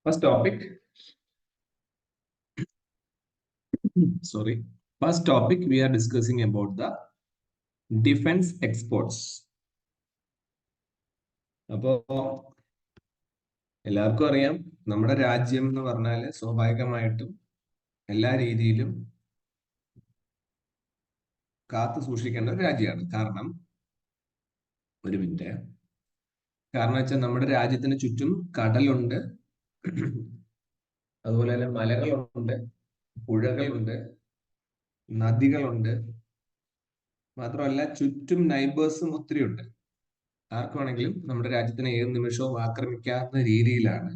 First topic, first topic we are discussing about the defense exports. അപ്പോൾ എല്ലാവർക്കും അറിയാം നമ്മുടെ രാജ്യം എന്ന് പറഞ്ഞാൽ സ്വാഭാവികമായിട്ടും എല്ലാ രീതിയിലും കാത്തു സൂക്ഷിക്കേണ്ട ഒരു രാജ്യമാണ്. കാരണം വെച്ചാൽ നമ്മുടെ രാജ്യത്തിന് ചുറ്റും കടലുണ്ട്, അതുപോലെ തന്നെ മലകളുണ്ട്, പുഴകളുണ്ട്, നദികളുണ്ട്. മാത്രമല്ല ചുറ്റും നൈബേഴ്സും ഒത്തിരി ഉണ്ട്. ആർക്ക് വേണമെങ്കിലും നമ്മുടെ രാജ്യത്തിനെ ഏത് നിമിഷവും ആക്രമിക്കാവുന്ന രീതിയിലാണ്.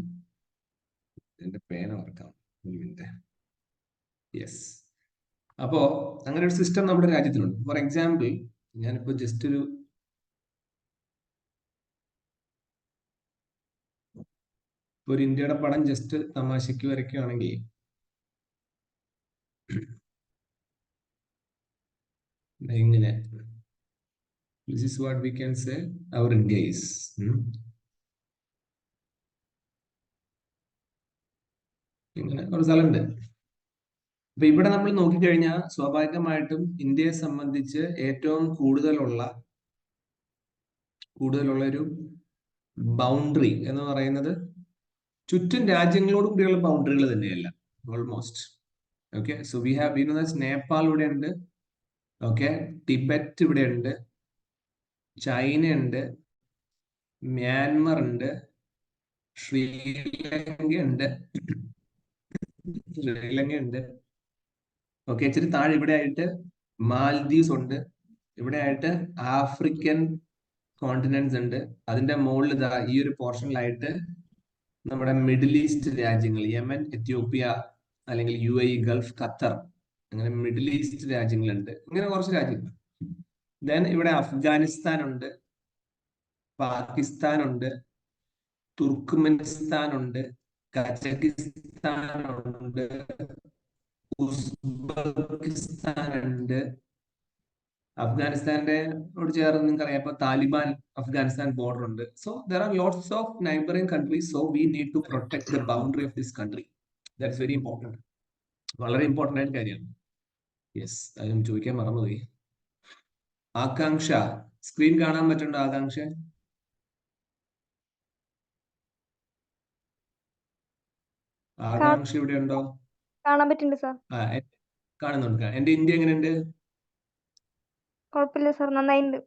എന്റെ പേന വർക്കാം, ഒരു മിനിറ്റ്. യെസ്. അപ്പോ അങ്ങനെ ഒരു സിസ്റ്റം നമ്മുടെ രാജ്യത്തിനുണ്ട്. ഫോർ എക്സാമ്പിൾ, ഞാനിപ്പോ ജസ്റ്റ് ഒരു ഇന്ത്യയുടെ പടം ജസ്റ്റ് തമാശയ്ക്ക് വരയ്ക്കുകയാണെങ്കിൽ ഇങ്ങനെ, this is what we can say our India is. ഇങ്ങനെ ഒരു സ്ഥലമുണ്ട്. അപ്പൊ ഇവിടെ നമ്മൾ നോക്കിക്കഴിഞ്ഞാൽ സ്വാഭാവികമായിട്ടും ഇന്ത്യയെ സംബന്ധിച്ച് ഏറ്റവും കൂടുതലുള്ള ഒരു ബൗണ്ടറി എന്ന് പറയുന്നത് ചുറ്റും രാജ്യങ്ങളോട് കൂടിയുള്ള ബൗണ്ടറികൾ തന്നെയല്ല, almost. Okay, so we have Nepal ഇവിടെ ഉണ്ട്, ഓക്കെ, ടിബറ്റ് ഇവിടെ ഉണ്ട്, ചൈന ഉണ്ട്, മ്യാൻമർ ഉണ്ട്, ശ്രീലങ്ക ഉണ്ട്. ഓക്കെ, ഇച്ചിരി താഴെ ഇവിടെ ആയിട്ട് മാൽദീവ്സ് ഉണ്ട്, ഇവിടെ ആയിട്ട് ആഫ്രിക്കൻ കോണ്ടിനെന്റ്സ് ഉണ്ട്. അതിന്റെ മുകളിൽ ഈ ഒരു പോർഷനിലായിട്ട് നമ്മുടെ മിഡിൽ ഈസ്റ്റ് രാജ്യങ്ങൾ, യമൻ, എത്യോപ്യ, അല്ലെങ്കിൽ UAE, ഗൾഫ്, ഖത്തർ, അങ്ങനെ മിഡിൽ ഈസ്റ്റ് രാജ്യങ്ങളുണ്ട്. ഇങ്ങനെ കുറച്ച് രാജ്യങ്ങൾ. ദെൻ ഇവിടെ അഫ്ഗാനിസ്ഥാൻ ഉണ്ട്, പാകിസ്ഥാൻ ഉണ്ട്, തുർക്ക്മെനിസ്ഥാൻ ഉണ്ട്, കസക്കിസ്ഥാൻ ഉണ്ട്, ഉസ്ബെക്കിസ്ഥാൻ ഉണ്ട്. അഫ്ഗാനിസ്ഥാനോട് ചേർന്ന് നിങ്ങൾക്ക് അറിയാം, ഇപ്പൊ താലിബാൻ അഫ്ഗാനിസ്ഥാൻ ബോർഡർ ഉണ്ട്. So there are lots of neighbouring countries. So we need to protect the boundary of this country. That's very important. വളരെ ഇമ്പോർട്ടന്റ് ആയിട്ട് കാര്യമാണ്. യെസ്, അതും ചോദിക്കാൻ മറന്നുപോയി. ആകാംക്ഷ, സ്ക്രീൻ കാണാൻ പറ്റുന്നുണ്ടോ? ആകാംക്ഷ ഇവിടെ ഉണ്ടോ? കാണാൻ പറ്റുന്നുണ്ട് സാർ. കാണുന്നുണ്ട്. എന്റെ ഇന്ത്യ എങ്ങനെയുണ്ട്? കുഴപ്പമില്ല സാർ, നന്നായിട്ടുണ്ട്.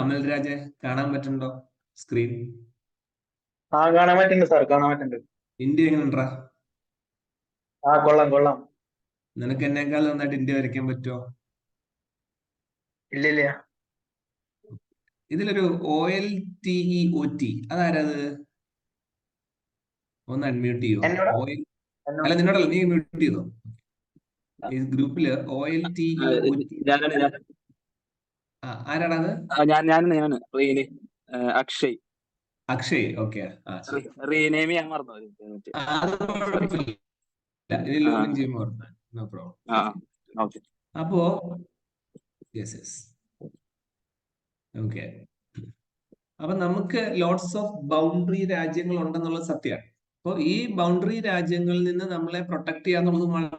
അമൽ രാജ, കാണാൻ പറ്റുന്നുണ്ടോ സ്ക്രീൻ? കാണാൻ പറ്റുന്നുണ്ട് സാർ, കാണാൻ പറ്റുന്നുണ്ട്. ഇന്ത്യ എങ്ങനെയുണ്ടാ? കൊള്ളാം. നിനക്ക് എന്നേക്കാൾ നന്നായിട്ട് ഇന്ത്യ വരയ്ക്കാൻ പറ്റുമോ? ഇല്ല. ഇതിലൊരു OLTEOT, അതാരത്? ഒന്ന് അൺമ്യൂട്ട് ചെയ്യോ? അല്ല, നിന്നോടല്ല, നീ മ്യൂട്ട് ചെയ്തോ? ഈ ഗ്രൂപ്പില് OLTEOT ആരാണത്? അക്ഷയ്. ഓക്കെ, അപ്പോ ഓക്കെ, അപ്പൊ നമുക്ക് ലോട്ട്സ് ഓഫ് ബൗണ്ടറി രാജ്യങ്ങൾ ഉണ്ടെന്നുള്ളത് സത്യമാണ്. അപ്പൊ ഈ ബൗണ്ടറി രാജ്യങ്ങളിൽ നിന്ന് നമ്മളെ പ്രൊട്ടക്ട് ചെയ്യാന്നുള്ളത് വളരെ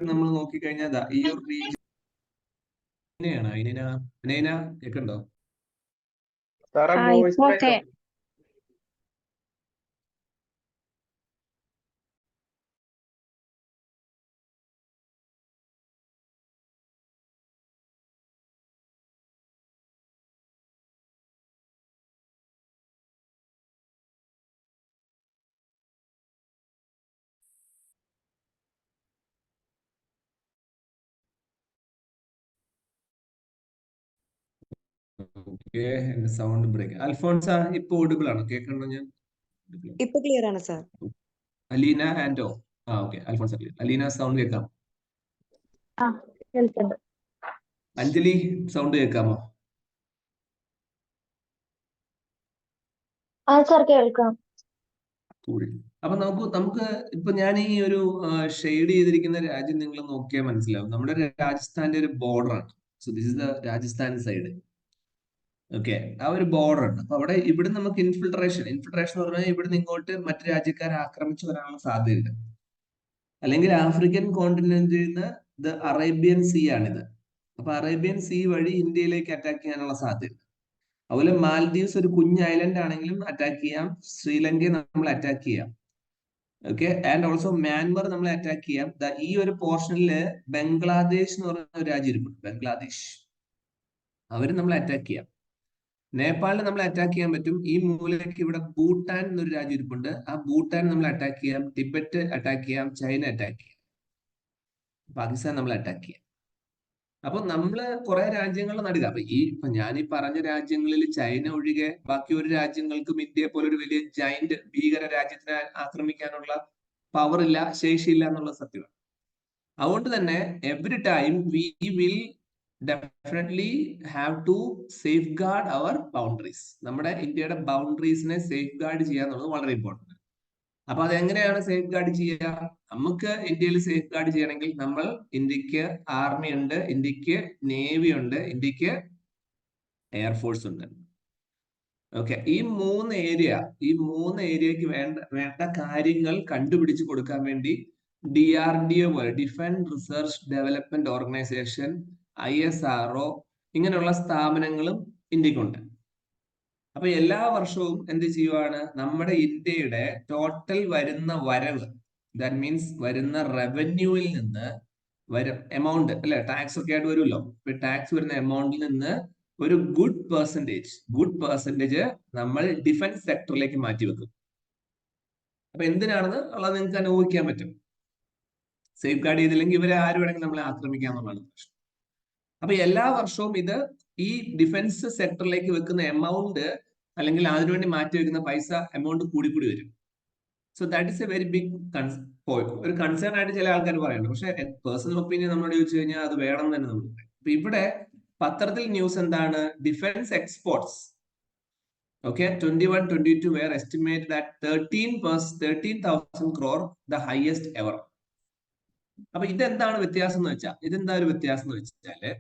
നമ്മൾ നോക്കിക്കഴിഞ്ഞാൽ ഈ ഒരു റീജിയൻ കേൾക്കണ്ടോ? എന്റെ സൗണ്ട് ബ്രേക്ക്. അൽഫോൺസ, ഇപ്പൊ ഓഡിബിൾ ആണോ? കേൾക്കണ്ടോ? ഞാൻ ഇപ്പൊ ക്ലിയർ ആണ് സാർ. അലീന ആൻഡോ, okay. Alphonse clear. Aleena sound കേൾക്കാം. ആ കേൾക്കുന്നുണ്ട്. അഞ്ജലി സൗണ്ട് കേൾക്കാമോ? ആ സാർ കേൾക്കാം. അപ്പൊ നമുക്ക് ഇപ്പൊ ഞാൻ ഈ ഒരു ഷെയ്ഡ് ചെയ്തിരിക്കുന്ന രാജ്യം നിങ്ങൾ നോക്കിയാൽ മനസ്സിലാവും. നമ്മുടെ രാജസ്ഥാന്റെ ഒരു ബോർഡർ ആണ്. So this is the Rajasthan side. Okay, ആ ഒരു ബോർഡർ ഉണ്ട്. അപ്പൊ അവിടെ ഇവിടെ നമുക്ക് ഇൻഫിൽട്രേഷൻ എന്ന് പറഞ്ഞാൽ ഇവിടുന്ന് ഇങ്ങോട്ട് മറ്റു രാജ്യക്കാരെ ആക്രമിച്ചു വരാനുള്ള സാധ്യതയുണ്ട്. അല്ലെങ്കിൽ ആഫ്രിക്കൻ കോണ്ടിനെന്റിൽ നിന്ന് ഇത് അറേബ്യൻ സീ ആണിത്. അപ്പൊ അറേബ്യൻ സീ വഴി ഇന്ത്യയിലേക്ക് അറ്റാക്ക് ചെയ്യാനുള്ള സാധ്യത. അതുപോലെ മാൽദീവ്സ് ഒരു കുഞ്ഞ് ഐലൻഡ് ആണെങ്കിലും അറ്റാക്ക് ചെയ്യാം. ശ്രീലങ്കയെ നമ്മൾ അറ്റാക്ക് ചെയ്യാം. ഓക്കെ, ആൻഡ് ഓൾസോ മ്യാൻമർ നമ്മളെ അറ്റാക്ക് ചെയ്യാം. ഈ ഒരു പോർഷനില് ബംഗ്ലാദേശ് എന്ന് പറയുന്ന ഒരു രാജ്യം ഇരിപ്പുണ്ട്. ബംഗ്ലാദേശ്, അവര് നമ്മളെ അറ്റാക്ക് ചെയ്യാം. നേപ്പാളിനെ നമ്മളെ അറ്റാക്ക് ചെയ്യാൻ പറ്റും. ഈ മൂലയ്ക്ക് ഇവിടെ ഭൂട്ടാൻ എന്നൊരു രാജ്യം ഇരിപ്പുണ്ട്. ആ ഭൂട്ടാൻ നമ്മളെ അറ്റാക്ക് ചെയ്യാം. ടിബറ്റ് അറ്റാക്ക് ചെയ്യാം. ചൈന അറ്റാക്ക് ചെയ്യാം. പാകിസ്ഥാൻ നമ്മളെ അറ്റാക്ക് ചെയ്യാം. അപ്പൊ നമ്മള് കുറെ രാജ്യങ്ങളുടെ നടുക. അപ്പൊ ഇപ്പൊ ഞാൻ ഈ പറഞ്ഞ രാജ്യങ്ങളിൽ ചൈന ഒഴികെ ബാക്കി ഒരു രാജ്യങ്ങൾക്കും ഇന്ത്യയെ പോലെ ഒരു വലിയ ജൈന്റ് ഭീകര രാജ്യത്തിനെ ആക്രമിക്കാനുള്ള പവർ ഇല്ല, ശേഷിയില്ല എന്നുള്ള സത്യമാണ്. അതുകൊണ്ട് തന്നെ every time we will definitely have to safeguard our boundaries. നമ്മുടെ ഇന്ത്യയുടെ ബൗണ്ടറീസിനെ സേഫ് ഗാർഡ് ചെയ്യുക എന്നുള്ളത് വളരെ ഇമ്പോർട്ടന്റ്. അപ്പൊ അതെങ്ങനെയാണ് സേഫ് ഗാർഡ് ചെയ്യുക? നമുക്ക് ഇന്ത്യയിൽ സേഫ് ഗാർഡ് ചെയ്യണമെങ്കിൽ ഇന്ത്യക്ക് ആർമി ഉണ്ട്, ഇന്ത്യക്ക് നേവി ഉണ്ട്, ഇന്ത്യക്ക് എയർഫോഴ്സ് ഉണ്ട്. ഓക്കെ, ഈ മൂന്ന് ഏരിയക്ക് വേണ്ട കാര്യങ്ങൾ കണ്ടുപിടിച്ച് കൊടുക്കാൻ വേണ്ടി DRDO പോലെ defence research development organisation, ISRO ഇങ്ങനെയുള്ള സ്ഥാപനങ്ങളും ഇന്ത്യക്കുണ്ട്. അപ്പൊ എല്ലാ വർഷവും എന്ത് ചെയ്യുവാണ്? നമ്മുടെ ഇന്ത്യയുടെ ടോട്ടൽ വരുന്ന വരവ്, ദാറ്റ് മീൻസ് വരുന്ന റവന്യൂവിൽ നിന്ന് എമൗണ്ട് അല്ലെ, ടാക്സ് ഒക്കെ ആയിട്ട് വരുമല്ലോ. ഇപ്പൊ ടാക്സ് വരുന്ന എമൗണ്ടിൽ നിന്ന് ഒരു ഗുഡ് പെർസെന്റേജ് നമ്മൾ ഡിഫൻസ് സെക്ടറിലേക്ക് മാറ്റിവെക്കും. അപ്പൊ എന്തിനാണെന്ന് ഉള്ളത് നിങ്ങൾക്ക് അനുഭവിക്കാൻ പറ്റും. സേഫ് ഗാർഡ് ചെയ്തില്ലെങ്കിൽ ഇവരെ ആര് വേണമെങ്കിൽ നമ്മളെ ആക്രമിക്കാന്നുള്ളതാണ് പ്രശ്നം. അപ്പൊ എല്ലാ വർഷവും ഈ ഡിഫൻസ് സെക്ടറിലേക്ക് വെക്കുന്ന എമൗണ്ട് അല്ലെങ്കിൽ അതിനുവേണ്ടി മാറ്റി വെക്കുന്ന പൈസ എമൗണ്ട് കൂടി വരും. So that is a very big ഒരു കൺസേൺ ആയിട്ട് ചില ആൾക്കാർ പറയുന്നുണ്ട്. പക്ഷെ പേഴ്സണൽ ഒപ്പീനിയൻ നമ്മളോട് ചോദിച്ചു കഴിഞ്ഞാൽ അത് വേണം തന്നെ നമ്മൾ പറയും. അപ്പൊ ഇവിടെ പത്രത്തിൽ ന്യൂസ് എന്താണ്? Defence exports 21-22 were estimated at 13,000 crore, the highest ever. അപ്പൊ ഇതെന്താണ് വ്യത്യാസം എന്ന് വെച്ചാല്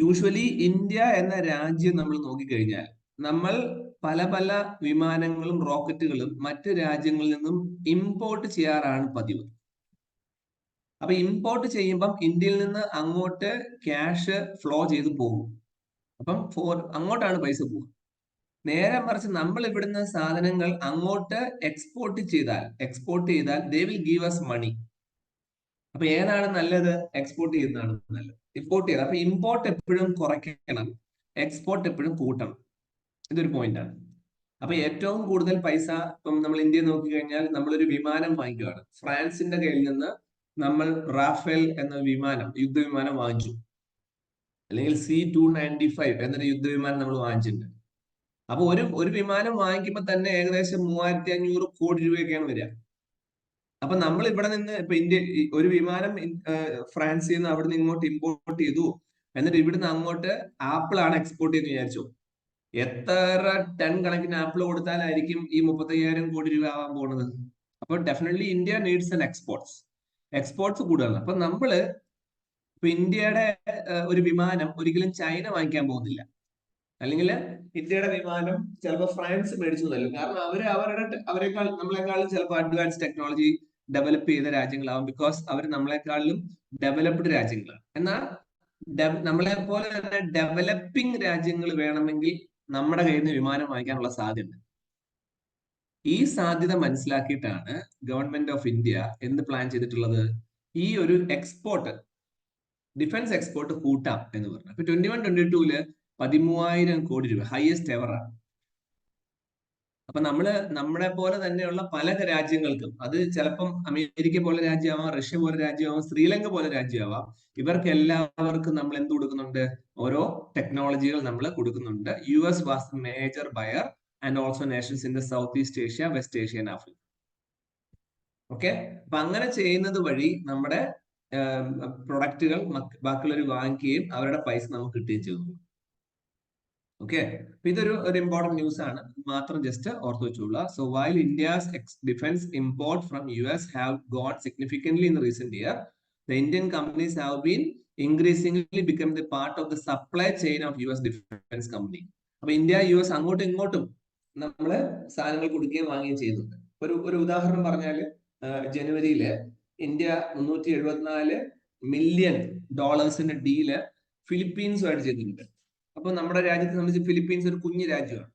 യൂഷ്വലി ഇന്ത്യ എന്ന രാജ്യം നമ്മൾ നോക്കിക്കഴിഞ്ഞാൽ നമ്മൾ പല വിമാനങ്ങളും റോക്കറ്റുകളും മറ്റ് രാജ്യങ്ങളിൽ നിന്നും ഇമ്പോർട്ട് ചെയ്യാറാണ് പതിവ്. അപ്പൊ ഇമ്പോർട്ട് ചെയ്യുമ്പം ഇന്ത്യയിൽ നിന്ന് അങ്ങോട്ട് ക്യാഷ് ഫ്ലോ ചെയ്ത് പോകും. അപ്പം അങ്ങോട്ടാണ് പൈസ പോകുക. നേരെ മറിച്ച് നമ്മൾ ഇവിടുന്ന് സാധനങ്ങൾ അങ്ങോട്ട് എക്സ്പോർട്ട് ചെയ്താൽ ദേ വിൽ ഗീവ് us മണി. അപ്പൊ ഏതാണ് നല്ലത്? എക്സ്പോർട്ട് ചെയ്യുന്നതാണ് നല്ലത്. ഇമ്പോർട്ട് ചെയ്ത് അപ്പൊ ഇമ്പോർട്ട് എപ്പോഴും കുറയ്ക്കണം, എക്സ്പോർട്ട് എപ്പോഴും കൂട്ടണം. ഇതൊരു പോയിന്റ് ആണ്. അപ്പൊ ഏറ്റവും കൂടുതൽ പൈസ ഇപ്പം നമ്മൾ ഇന്ത്യ നോക്കിക്കഴിഞ്ഞാൽ നമ്മളൊരു വിമാനം വാങ്ങിക്കുകയാണ്. ഫ്രാൻസിന്റെ കയ്യിൽ നിന്ന് നമ്മൾ റാഫേൽ എന്ന യുദ്ധവിമാനം വാങ്ങിച്ചു, അല്ലെങ്കിൽ C-295 എന്നൊരു യുദ്ധവിമാനം നമ്മൾ വാങ്ങിച്ചിട്ടുണ്ട്. അപ്പൊ ഒരു വിമാനം വാങ്ങിക്കുമ്പോൾ തന്നെ ഏകദേശം 3500 കോടി രൂപയൊക്കെയാണ് വരിക. അപ്പൊ നമ്മൾ ഇവിടെ നിന്ന് ഇപ്പൊ ഒരു വിമാനം ഫ്രാൻസിൽ നിന്ന് അവിടെ നിന്ന് ഇങ്ങോട്ട് ഇമ്പോർട്ട് ചെയ്തു, എന്നിട്ട് ഇവിടുന്ന് അങ്ങോട്ട് ആപ്പിൾ ആണ് എക്സ്പോർട്ട് ചെയ്യുന്നത് വിചാരിച്ചു. എത്ര ടൺ കണക്കിന് ആപ്പിൾ കൊടുത്താലായിരിക്കും ഈ 35,000 കോടി രൂപ ആവാൻ പോകുന്നത്? അപ്പൊ definitely India needs an exports കൂടുതലാണ്. അപ്പൊ ഇപ്പൊ ഇന്ത്യയുടെ ഒരു വിമാനം ഒരിക്കലും ചൈന വാങ്ങിക്കാൻ പോകുന്നില്ല, അല്ലെങ്കിൽ ഇന്ത്യയുടെ വിമാനം ചിലപ്പോൾ ഫ്രാൻസ് മേടിച്ചു തരും. കാരണം നമ്മളെക്കാളും ചിലപ്പോൾ അഡ്വാൻസ് ടെക്നോളജി ഡെവലപ്പ് ചെയ്ത രാജ്യങ്ങളാവും. ബിക്കോസ് അവർ നമ്മളെക്കാളും ഡെവലപ്ഡ് രാജ്യങ്ങളാണ്. എന്നാൽ നമ്മളെ പോലെ തന്നെ ഡെവലപ്പിംഗ് രാജ്യങ്ങൾ വേണമെങ്കിൽ നമ്മുടെ കയ്യിൽ നിന്ന് വിമാനം വാങ്ങിക്കാനുള്ള സാധ്യത. ഈ സാധ്യത മനസ്സിലാക്കിയിട്ടാണ് ഗവൺമെന്റ് ഓഫ് ഇന്ത്യ എന്ത് പ്ലാൻ ചെയ്തിട്ടുള്ളത്? ഈ ഒരു ഡിഫൻസ് എക്സ്പോർട്ട് കൂട്ടാം എന്ന് പറഞ്ഞു. അപ്പൊ 21-22 13,000 കോടി രൂപ, ഹയസ്റ്റ് എവർ ആണ്. അപ്പൊ നമ്മളെ പോലെ തന്നെയുള്ള പല രാജ്യങ്ങൾക്കും, അത് ചിലപ്പം അമേരിക്ക പോലെ രാജ്യമാവാം, റഷ്യ പോലെ രാജ്യമാവാം, ശ്രീലങ്ക പോലെ രാജ്യമാവാം, ഇവർക്ക് എല്ലാവർക്കും നമ്മൾ എന്ത് കൊടുക്കുന്നുണ്ട്? ഓരോ ടെക്നോളജികൾ നമ്മൾ കൊടുക്കുന്നുണ്ട്. US was the major buyer and also Nations in the south east Asia, west Asia and Africa. Okay, അപ്പൊ അങ്ങനെ ചെയ്യുന്നത് വഴി നമ്മുടെ പ്രൊഡക്റ്റുകൾ ബാക്കിയുള്ളവർ വാങ്ങിക്കുകയും അവരുടെ പൈസ നമുക്ക് കിട്ടുകയും ചെയ്യുന്നു. ഓക്കെ, അപ്പൊ ഇതൊരു ഇമ്പോർട്ടന്റ് ന്യൂസ് ആണ്, മാത്രം ജസ്റ്റ് ഓർത്ത് വെച്ചോളൂ. So while India's defence import from US have gone significantly in recent year, the Indian companies have been increasingly become the part of the supply chain of US defense company. അപ്പൊ India US അങ്ങോട്ടും ഇങ്ങോട്ടും നമ്മള് സാധനങ്ങൾ കൊടുക്കുകയും വാങ്ങുകയും ചെയ്യുന്നുണ്ട്. ഒരു ഉദാഹരണം പറഞ്ഞാല് ജനുവരിയില് ഇന്ത്യ $374 മില്യൺ ഡീല് ഫിലിപ്പീൻസുമായിട്ട് ചെയ്തിട്ടുണ്ട്. അപ്പൊ നമ്മുടെ രാജ്യത്തെ സംബന്ധിച്ച് ഫിലിപ്പീൻസ് ഒരു കുഞ്ഞു രാജ്യമാണ്.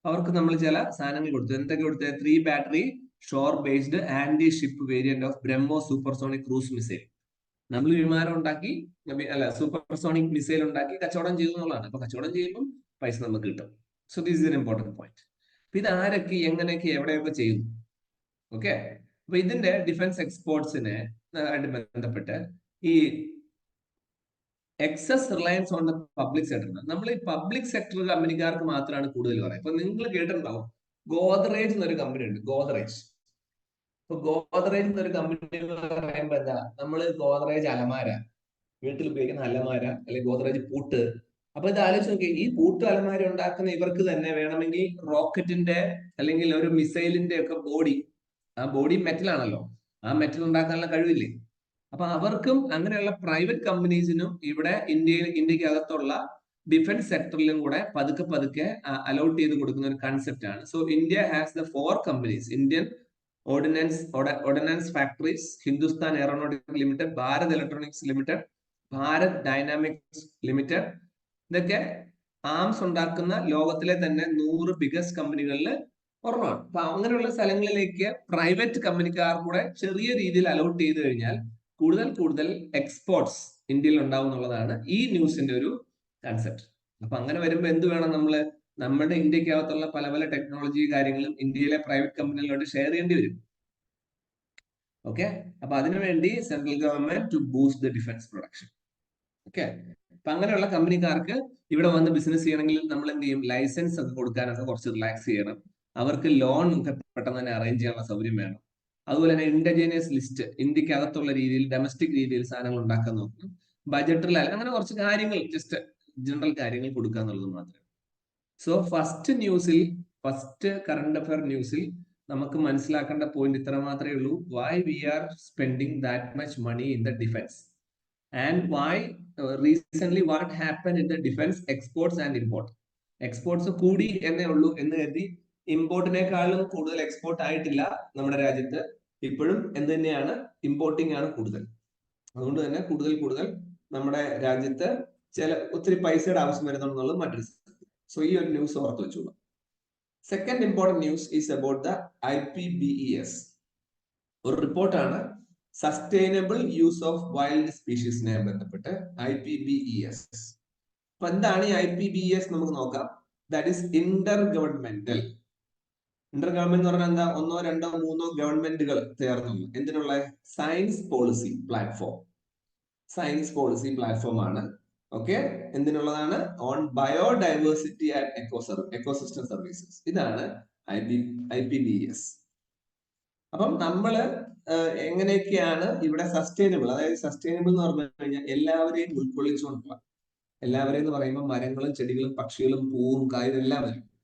അവർക്ക് നമ്മൾ ചില സാധനങ്ങൾ കൊടുത്തു. എന്തൊക്കെ കൊടുത്തത്? 3 battery shore based anti ship variant of BrahMos supersonic cruise missile. നമ്മൾ വിമാനം ഉണ്ടാക്കി, അല്ല സൂപ്പർസോണിക് മിസൈൽ ഉണ്ടാക്കി കച്ചവടം ചെയ്തു എന്നുള്ളതാണ്. അപ്പൊ കച്ചവടം ചെയ്യുമ്പോൾ പൈസ നമുക്ക് കിട്ടും. So this is an important point. അപ്പൊ ഇത് ആരൊക്കെ എങ്ങനെയൊക്കെ എവിടെയൊക്കെ ചെയ്യുന്നു? ഓക്കെ, അപ്പൊ ഇതിന്റെ ഡിഫൻസ് എക്സ്പോർട്സിനെ ആയിട്ട് ബന്ധപ്പെട്ട് ഈ excess reliance on the public sector, നമ്മൾ ഈ പബ്ലിക് സെക്ടർ കമ്പനിക്കാർക്ക് മാത്രമാണ് കൂടുതൽ പറയുന്നത്. ഇപ്പൊ നിങ്ങൾ കേട്ടിട്ടുണ്ടാവും, ഗോദ്രേജ് എന്നൊരു കമ്പനി ഉണ്ട്, ഗോദ്രേജ്. ഇപ്പൊ ഗോദ്രേജ് എന്നൊരു കമ്പനി പറയുമ്പോ എന്താ, നമ്മള് ഗോദ്രേജ് അലമാര, വീട്ടിൽ ഉപയോഗിക്കുന്ന അലമാര, അല്ലെങ്കിൽ ഗോദ്രേജ് പൂട്ട്. അപ്പൊ ഇത് ആലോചിച്ച് നോക്കി, ഈ പൂട്ട് അലമാര ഉണ്ടാക്കുന്ന ഇവർക്ക് തന്നെ വേണമെങ്കിൽ റോക്കറ്റിന്റെ അല്ലെങ്കിൽ ഒരു മിസൈലിന്റെ ഒക്കെ ബോഡി, ആ ബോഡി മെറ്റൽ ആണല്ലോ, ആ മെറ്റൽ ഉണ്ടാക്കാനുള്ള കഴിവില്ലേ? അപ്പൊ അവർക്കും അങ്ങനെയുള്ള പ്രൈവറ്റ് കമ്പനീസിനും ഇവിടെ ഇന്ത്യക്ക് അകത്തുള്ള ഡിഫൻസ് സെക്ടറിലും കൂടെ പതുക്കെ പതുക്കെ അലോട്ട് ചെയ്ത് കൊടുക്കുന്ന ഒരു കൺസെപ്റ്റ് ആണ്. So India has the 4 companies, Indian ordinance factories, Hindustan aeronautic limited, Bharat electronics limited, Bharat dynamics limited. ഇതൊക്കെ ആംസ് ഉണ്ടാക്കുന്ന ലോകത്തിലെ തന്നെ 100 ബിഗസ്റ്റ് കമ്പനികളിൽ ഒരെണ്ണമാണ്. അപ്പൊ അങ്ങനെയുള്ള സ്ഥലങ്ങളിലേക്ക് പ്രൈവറ്റ് കമ്പനിക്കാർ കൂടെ ചെറിയ രീതിയിൽ അലോട്ട് ചെയ്ത് കഴിഞ്ഞാൽ കൂടുതൽ എക്സ്പോർട്സ് ഇന്ത്യയിൽ ഉണ്ടാവും എന്നുള്ളതാണ് ഈ ന്യൂസിന്റെ ഒരു കൺസെപ്റ്റ്. അപ്പൊ അങ്ങനെ വരുമ്പോൾ എന്ത് വേണം, നമ്മുടെ ഇന്ത്യക്കകത്തുള്ള പല പല ടെക്നോളജി കാര്യങ്ങളും ഇന്ത്യയിലെ പ്രൈവറ്റ് കമ്പനികളോട് ഷെയർ ചെയ്യേണ്ടി വരും. ഓക്കെ, അപ്പൊ അതിനുവേണ്ടി central government to boost the defence production. Okay, അപ്പൊ അങ്ങനെയുള്ള കമ്പനിക്കാർക്ക് ഇവിടെ വന്ന് ബിസിനസ് ചെയ്യണമെങ്കിൽ നമ്മൾ എന്ത് ചെയ്യും? ലൈസൻസ് ഒക്കെ കൊടുക്കാനൊക്കെ കുറച്ച് റിലാക്സ് ചെയ്യണം. അവർക്ക് ലോൺ ഒക്കെ പെട്ടെന്ന് തന്നെ അറേഞ്ച് ചെയ്യാനുള്ള സൗകര്യം വേണം. അതുപോലെ തന്നെ ഇൻഡിജിനിയസ് ലിസ്റ്റ്, ഇന്ത്യക്ക് അകത്തുള്ള രീതിയിൽ ഡൊമസ്റ്റിക് രീതിയിൽ സാധനങ്ങൾ ഉണ്ടാക്കാൻ നോക്കണം. ബജറ്റിൽ അങ്ങനെ കുറച്ച് കാര്യങ്ങൾ, ജസ്റ്റ് ജനറൽ കാര്യങ്ങൾ കൊടുക്കുക എന്നുള്ളത് മാത്രമേ. സോ ഫസ്റ്റ് കറണ്ട് അഫയർ ന്യൂസിൽ നമുക്ക് മനസ്സിലാക്കേണ്ട പോയിന്റ് ഇത്ര മാത്രമേ ഉള്ളൂ. Why we are spending that much money in the defence and why recent what happen in the defence exports and import. Exports കൂടി എന്നേ ഉള്ളൂ എന്ന് കരുതി ഇമ്പോർട്ടിനേക്കാളും കൂടുതൽ എക്സ്പോർട്ട് ആയിട്ടില്ല നമ്മുടെ രാജ്യത്ത്. ഇപ്പോഴും എന്ത് തന്നെയാണ്, ഇമ്പോർട്ടിംഗ് ആണ് കൂടുതൽ. അതുകൊണ്ട് തന്നെ കൂടുതൽ നമ്മുടെ രാജ്യത്ത് ഒത്തിരി പൈസയുടെ ആവശ്യം വരുന്നുള്ളത് മറ്റൊരു. സോ ഈ ഒരു ന്യൂസ് ഓർത്ത് വെച്ചോളൂ. Second important news is about the IPBES. ഒരു റിപ്പോർട്ടാണ് സസ്റ്റൈനബിൾ യൂസ് ഓഫ് വൈൽഡ് സ്പീഷീസിനെ ബന്ധപ്പെട്ട് IPBES. അപ്പൊ എന്താണ് ഈ IPBES? നമുക്ക് നോക്കാം. ദാറ്റ് ഈസ് ഇന്റർ ഗവൺമെന്റ് എന്ന് പറഞ്ഞാൽ എന്താ? 1, 2, 3 ഗവൺമെന്റുകൾ ചേർന്നുള്ള എന്തിനുള്ള സയൻസ് പോളിസി പ്ലാറ്റ്ഫോം ആണ്. ഓക്കെ, എന്തിനുള്ളതാണ്? On biodiversity and ecosystem services. ഇതാണ് IPBES. അപ്പം നമ്മള് എങ്ങനെയൊക്കെയാണ് ഇവിടെ സസ്റ്റൈനബിൾ, അതായത് സസ്റ്റൈനബിൾ എന്ന് പറഞ്ഞു കഴിഞ്ഞാൽ എല്ലാവരെയും ഉൾക്കൊള്ളിച്ചുകൊണ്ടുള്ള, എല്ലാവരെയും എന്ന് പറയുമ്പോൾ മരങ്ങളും ചെടികളും പക്ഷികളും പൂവും കായും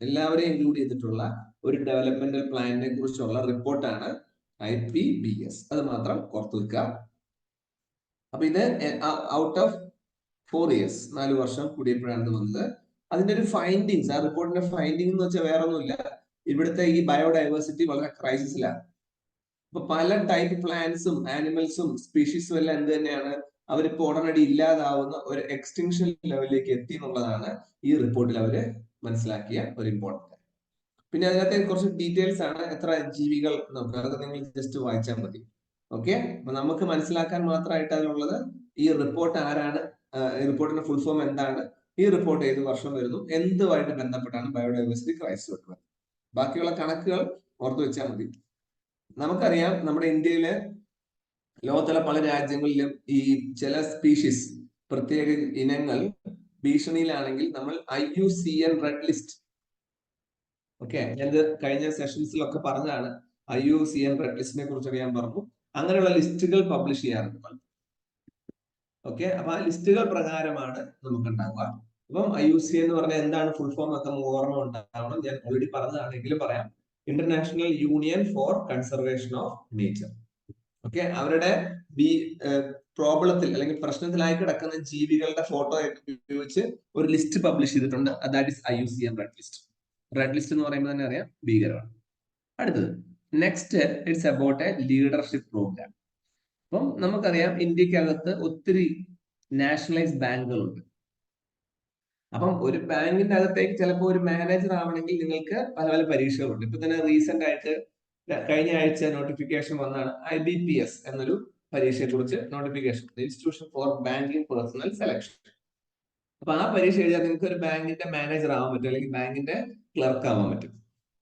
എല്ലാവരെയും ഇൻക്ലൂഡ് ചെയ്തിട്ടുള്ള ഒരു ഡെവലപ്മെന്റൽ പ്ലാനിനെ കുറിച്ചുള്ള റിപ്പോർട്ടാണ് IPBES. അത് മാത്രം ഓർത്തു വെക്കുക. അപ്പൊ ഇത് ഔട്ട് ഓഫ് 4 years, 4 വർഷം കൂടിയപ്പോഴാണ് വന്നത്. അതിന്റെ ഒരു ഫൈൻഡിങ്സ്, ആ റിപ്പോർട്ടിന്റെ ഫൈൻഡിങ് എന്ന് വെച്ചാൽ വേറെ ഒന്നുമില്ല, ഇവിടുത്തെ ഈ ബയോഡൈവേഴ്സിറ്റി വളരെ ക്രൈസിസിലാണ്. അപ്പൊ പല ടൈപ്പ് പ്ലാന്റ്സും ആനിമൽസും സ്പീഷീസും എല്ലാം എന്ത് തന്നെയാണ്, അവരിപ്പോ ഉടനടി ഇല്ലാതാവുന്ന ഒരു എക്സ്റ്റിങ്ഷൻ ലെവലിലേക്ക് എത്തി എന്നുള്ളതാണ് ഈ റിപ്പോർട്ടിൽ അവര് മനസ്സിലാക്കിയ ഒരു ഇമ്പോർട്ടന്റ്. പിന്നെ അതിനകത്ത് കുറച്ച് ഡീറ്റെയിൽസ് ആണ്, എത്ര ജീവികൾ നോക്കുക, അതൊക്കെ നിങ്ങൾ ജസ്റ്റ് വായിച്ചാൽ മതി. ഓക്കെ, അപ്പൊ നമുക്ക് മനസ്സിലാക്കാൻ മാത്രമായിട്ട് അതിലുള്ളത് ഈ റിപ്പോർട്ട് ആരാണ്, ഈ റിപ്പോർട്ടിന്റെ ഫുൾ ഫോം എന്താണ്, ഈ റിപ്പോർട്ട് ഏത് വർഷം വരുന്നു, എന്തുമായിട്ട് ബന്ധപ്പെട്ടാണ് ബയോഡൈവേഴ്സിറ്റി ക്രൈസിസ് വരുന്നത്. ബാക്കിയുള്ള കണക്കുകൾ ഓർത്തു വെച്ചാൽ മതി. നമുക്കറിയാം നമ്മുടെ ഇന്ത്യയിലെ ലോകത്തിലെ പല രാജ്യങ്ങളിലും ഈ ചില സ്പീഷീസ്, പ്രത്യേക ഇനങ്ങൾ ഭീഷണിയിലാണെങ്കിൽ നമ്മൾ IUCN റെഡ് ലിസ്റ്റ്, ഓക്കെ, ഞാൻ കഴിഞ്ഞ സെഷൻസിലൊക്കെ പറഞ്ഞതാണ്, IUCN റെഡ് ലിസ്റ്റിനെ കുറിച്ചൊക്കെ ഞാൻ പറഞ്ഞു. അങ്ങനെയുള്ള ലിസ്റ്റുകൾ പബ്ലിഷ് ചെയ്യാറുണ്ട്. ഓക്കെ, അപ്പൊ ആ ലിസ്റ്റുകൾ പ്രകാരമാണ് നമുക്ക് ഉണ്ടാവുക. അപ്പം IUCN എന്ന് പറഞ്ഞാൽ എന്താണ് ഫുൾ ഫോം ഒക്കെ ഓർമ്മ ഉണ്ടാവണം. ഞാൻ ഓൾറെഡി പറഞ്ഞതാണെങ്കിലും പറയാം. International Union for Conservation of Nature. Okay, അവരുടെ പ്രോബ്ലത്തിൽ അല്ലെങ്കിൽ പ്രശ്നത്തിലായി കിടക്കുന്ന ജീവികളുടെ ഫോട്ടോ ഉപയോഗിച്ച് ഒരു ലിസ്റ്റ് പബ്ലിഷ് ചെയ്തിട്ടുണ്ട്. That is IUCN red list. Red list എന്ന് പറയുമ്പോൾ തന്നെ അറിയാം ഭീകരമാണ്. അടുത്തത് next it's about a leadership program. അപ്പം നമുക്കറിയാം ഇന്ത്യക്കകത്ത് ഒത്തിരി നാഷണലൈസ് ബാങ്കുകളുണ്ട്. അപ്പം ഒരു ബാങ്കിന്റെ അകത്തേക്ക് ചിലപ്പോൾ ഒരു മാനേജർ ആവണമെങ്കിൽ നിങ്ങൾക്ക് പല പല പരീക്ഷകളുണ്ട്. ഇപ്പൊ തന്നെ റീസെന്റ് ആയിട്ട് കഴിഞ്ഞ ആഴ്ച നോട്ടിഫിക്കേഷൻ വന്നാണ് IBPS എന്നൊരു പരീക്ഷയെ കുറിച്ച് notification, institution for banking personal selection. അപ്പൊ ആ പരീക്ഷ എഴുതിയാൽ നിങ്ങൾക്ക് ഒരു ബാങ്കിന്റെ മാനേജർ ആവാൻ പറ്റും, അല്ലെങ്കിൽ ബാങ്കിന്റെ ക്ലർക്ക് ആവാൻ പറ്റും.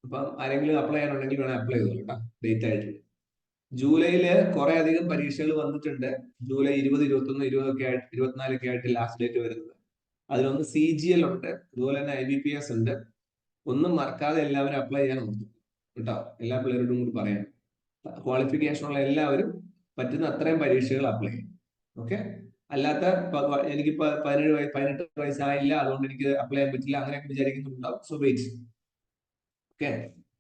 അപ്പം ആരെങ്കിലും അപ്ലൈ ചെയ്യാനുണ്ടെങ്കിൽ വേണം അപ്ലൈ ചെയ്തോളൂ കേട്ടോ, ഡേറ്റ് ആയിട്ട്. ജൂലൈയില് കുറെ അധികം പരീക്ഷകൾ വന്നിട്ടുണ്ട്. ജൂലൈ 20, 21, 20 ആയിട്ട് 24 ആയിട്ട് ലാസ്റ്റ് ഡേറ്റ് വരുന്നത്. അതിലൊന്ന് CGL ഉണ്ട്, അതുപോലെ തന്നെ IBPS ഉണ്ട്. ഒന്നും മറക്കാതെ എല്ലാവരും അപ്ലൈ ചെയ്യാൻ നോക്കും കേട്ടോ. എല്ലാ പിള്ളേരോടും കൂടി പറയാം, ക്വാളിഫിക്കേഷൻ ഉള്ള എല്ലാവരും പറ്റുന്ന അത്രയും പരീക്ഷകൾ അപ്ലൈ ചെയ്യും. ഓക്കെ, അല്ലാത്ത എനിക്കിപ്പോ 18 വയസ്സായില്ല അതുകൊണ്ട് എനിക്ക് അപ്ലൈ ചെയ്യാൻ പറ്റില്ല അങ്ങനെയൊക്കെ വിചാരിക്കുന്നുണ്ടാവും. So wait. ഓക്കെ,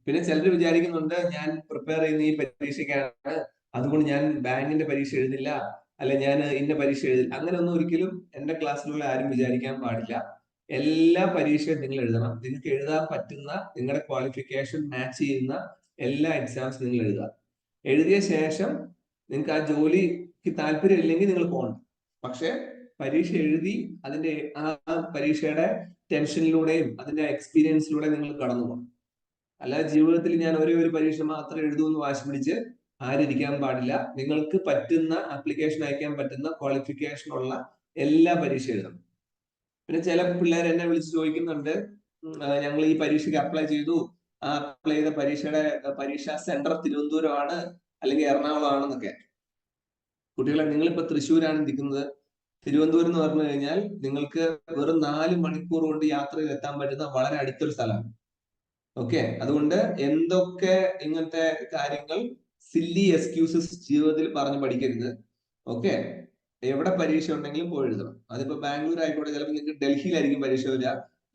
പിന്നെ ചിലർ വിചാരിക്കുന്നുണ്ട് ഞാൻ പ്രിപ്പയർ ചെയ്യുന്ന ഈ പരീക്ഷയ്ക്കാണ്, അതുകൊണ്ട് ഞാൻ ബാങ്കിന്റെ പരീക്ഷ എഴുതില്ല, അല്ലെ ഞാൻ ഇന്ന പരീക്ഷ എഴുതില്ല. അങ്ങനെയൊന്നും ഒരിക്കലും എന്റെ ക്ലാസ്സിലുള്ള ആരും വിചാരിക്കാൻ പാടില്ല. എല്ലാ പരീക്ഷയും നിങ്ങൾ എഴുതണം. നിങ്ങൾക്ക് എഴുതാൻ പറ്റുന്ന, നിങ്ങളുടെ ക്വാളിഫിക്കേഷൻ മാച്ച് ചെയ്യുന്ന എല്ലാ എക്സാംസ് നിങ്ങൾ എഴുതുക. എഴുതിയ ശേഷം നിങ്ങൾക്ക് ആ ജോലിക്ക് താല്പര്യം ഇല്ലെങ്കിൽ നിങ്ങൾ പോകണം. പക്ഷെ പരീക്ഷ എഴുതി അതിന്റെ ആ പരീക്ഷയുടെ ടെൻഷനിലൂടെയും അതിന്റെ എക്സ്പീരിയൻസിലൂടെ നിങ്ങൾ കടന്നു പോകണം. അല്ലാതെ ജീവിതത്തിൽ ഞാൻ ഒരേ ഒരു പരീക്ഷ മാത്രം എഴുതുമെന്ന് വാശി പിടിച്ച് ആരിയ്ക്കാൻ പാടില്ല. നിങ്ങൾക്ക് പറ്റുന്ന, ആപ്ലിക്കേഷൻ അയക്കാൻ പറ്റുന്ന ക്വാളിഫിക്കേഷൻ ഉള്ള എല്ലാ പരീക്ഷ എഴുതണം. പിന്നെ ചില പിള്ളേർ എന്നെ വിളിച്ച് ചോദിക്കുന്നുണ്ട്, ഞങ്ങൾ ഈ പരീക്ഷയ്ക്ക് അപ്ലൈ ചെയ്തു, ആ അപ്ലൈ ചെയ്ത പരീക്ഷാ സെന്റർ തിരുവനന്തപുരമാണ് അല്ലെങ്കിൽ എറണാകുളം ആണെന്നൊക്കെ. കുട്ടികളെ, നിങ്ങളിപ്പോ തൃശ്ശൂരാണ് ഇരിക്കുന്നത്. തിരുവനന്തപുരം എന്ന് പറഞ്ഞു കഴിഞ്ഞാൽ നിങ്ങൾക്ക് വെറും 4 മണിക്കൂർ കൊണ്ട് യാത്രയിൽ എത്താൻ പറ്റുന്ന വളരെ അടുത്തൊരു സ്ഥലമാണ്. ഓക്കെ, അതുകൊണ്ട് എന്തൊക്കെ ഇങ്ങനത്തെ കാര്യങ്ങൾ സില്ലി എക്സ്ക്യൂസസ് ജീവിതത്തിൽ പറഞ്ഞു പഠിക്കരുത്. ഓക്കെ, എവിടെ പരീക്ഷ ഉണ്ടെങ്കിലും പോയി എഴുതണം. അതിപ്പോ ബാംഗ്ലൂർ ആയിക്കോട്ടെ, ചിലപ്പോൾ നിങ്ങൾക്ക് ഡൽഹിയിലായിരിക്കും പരീക്ഷ വരിക.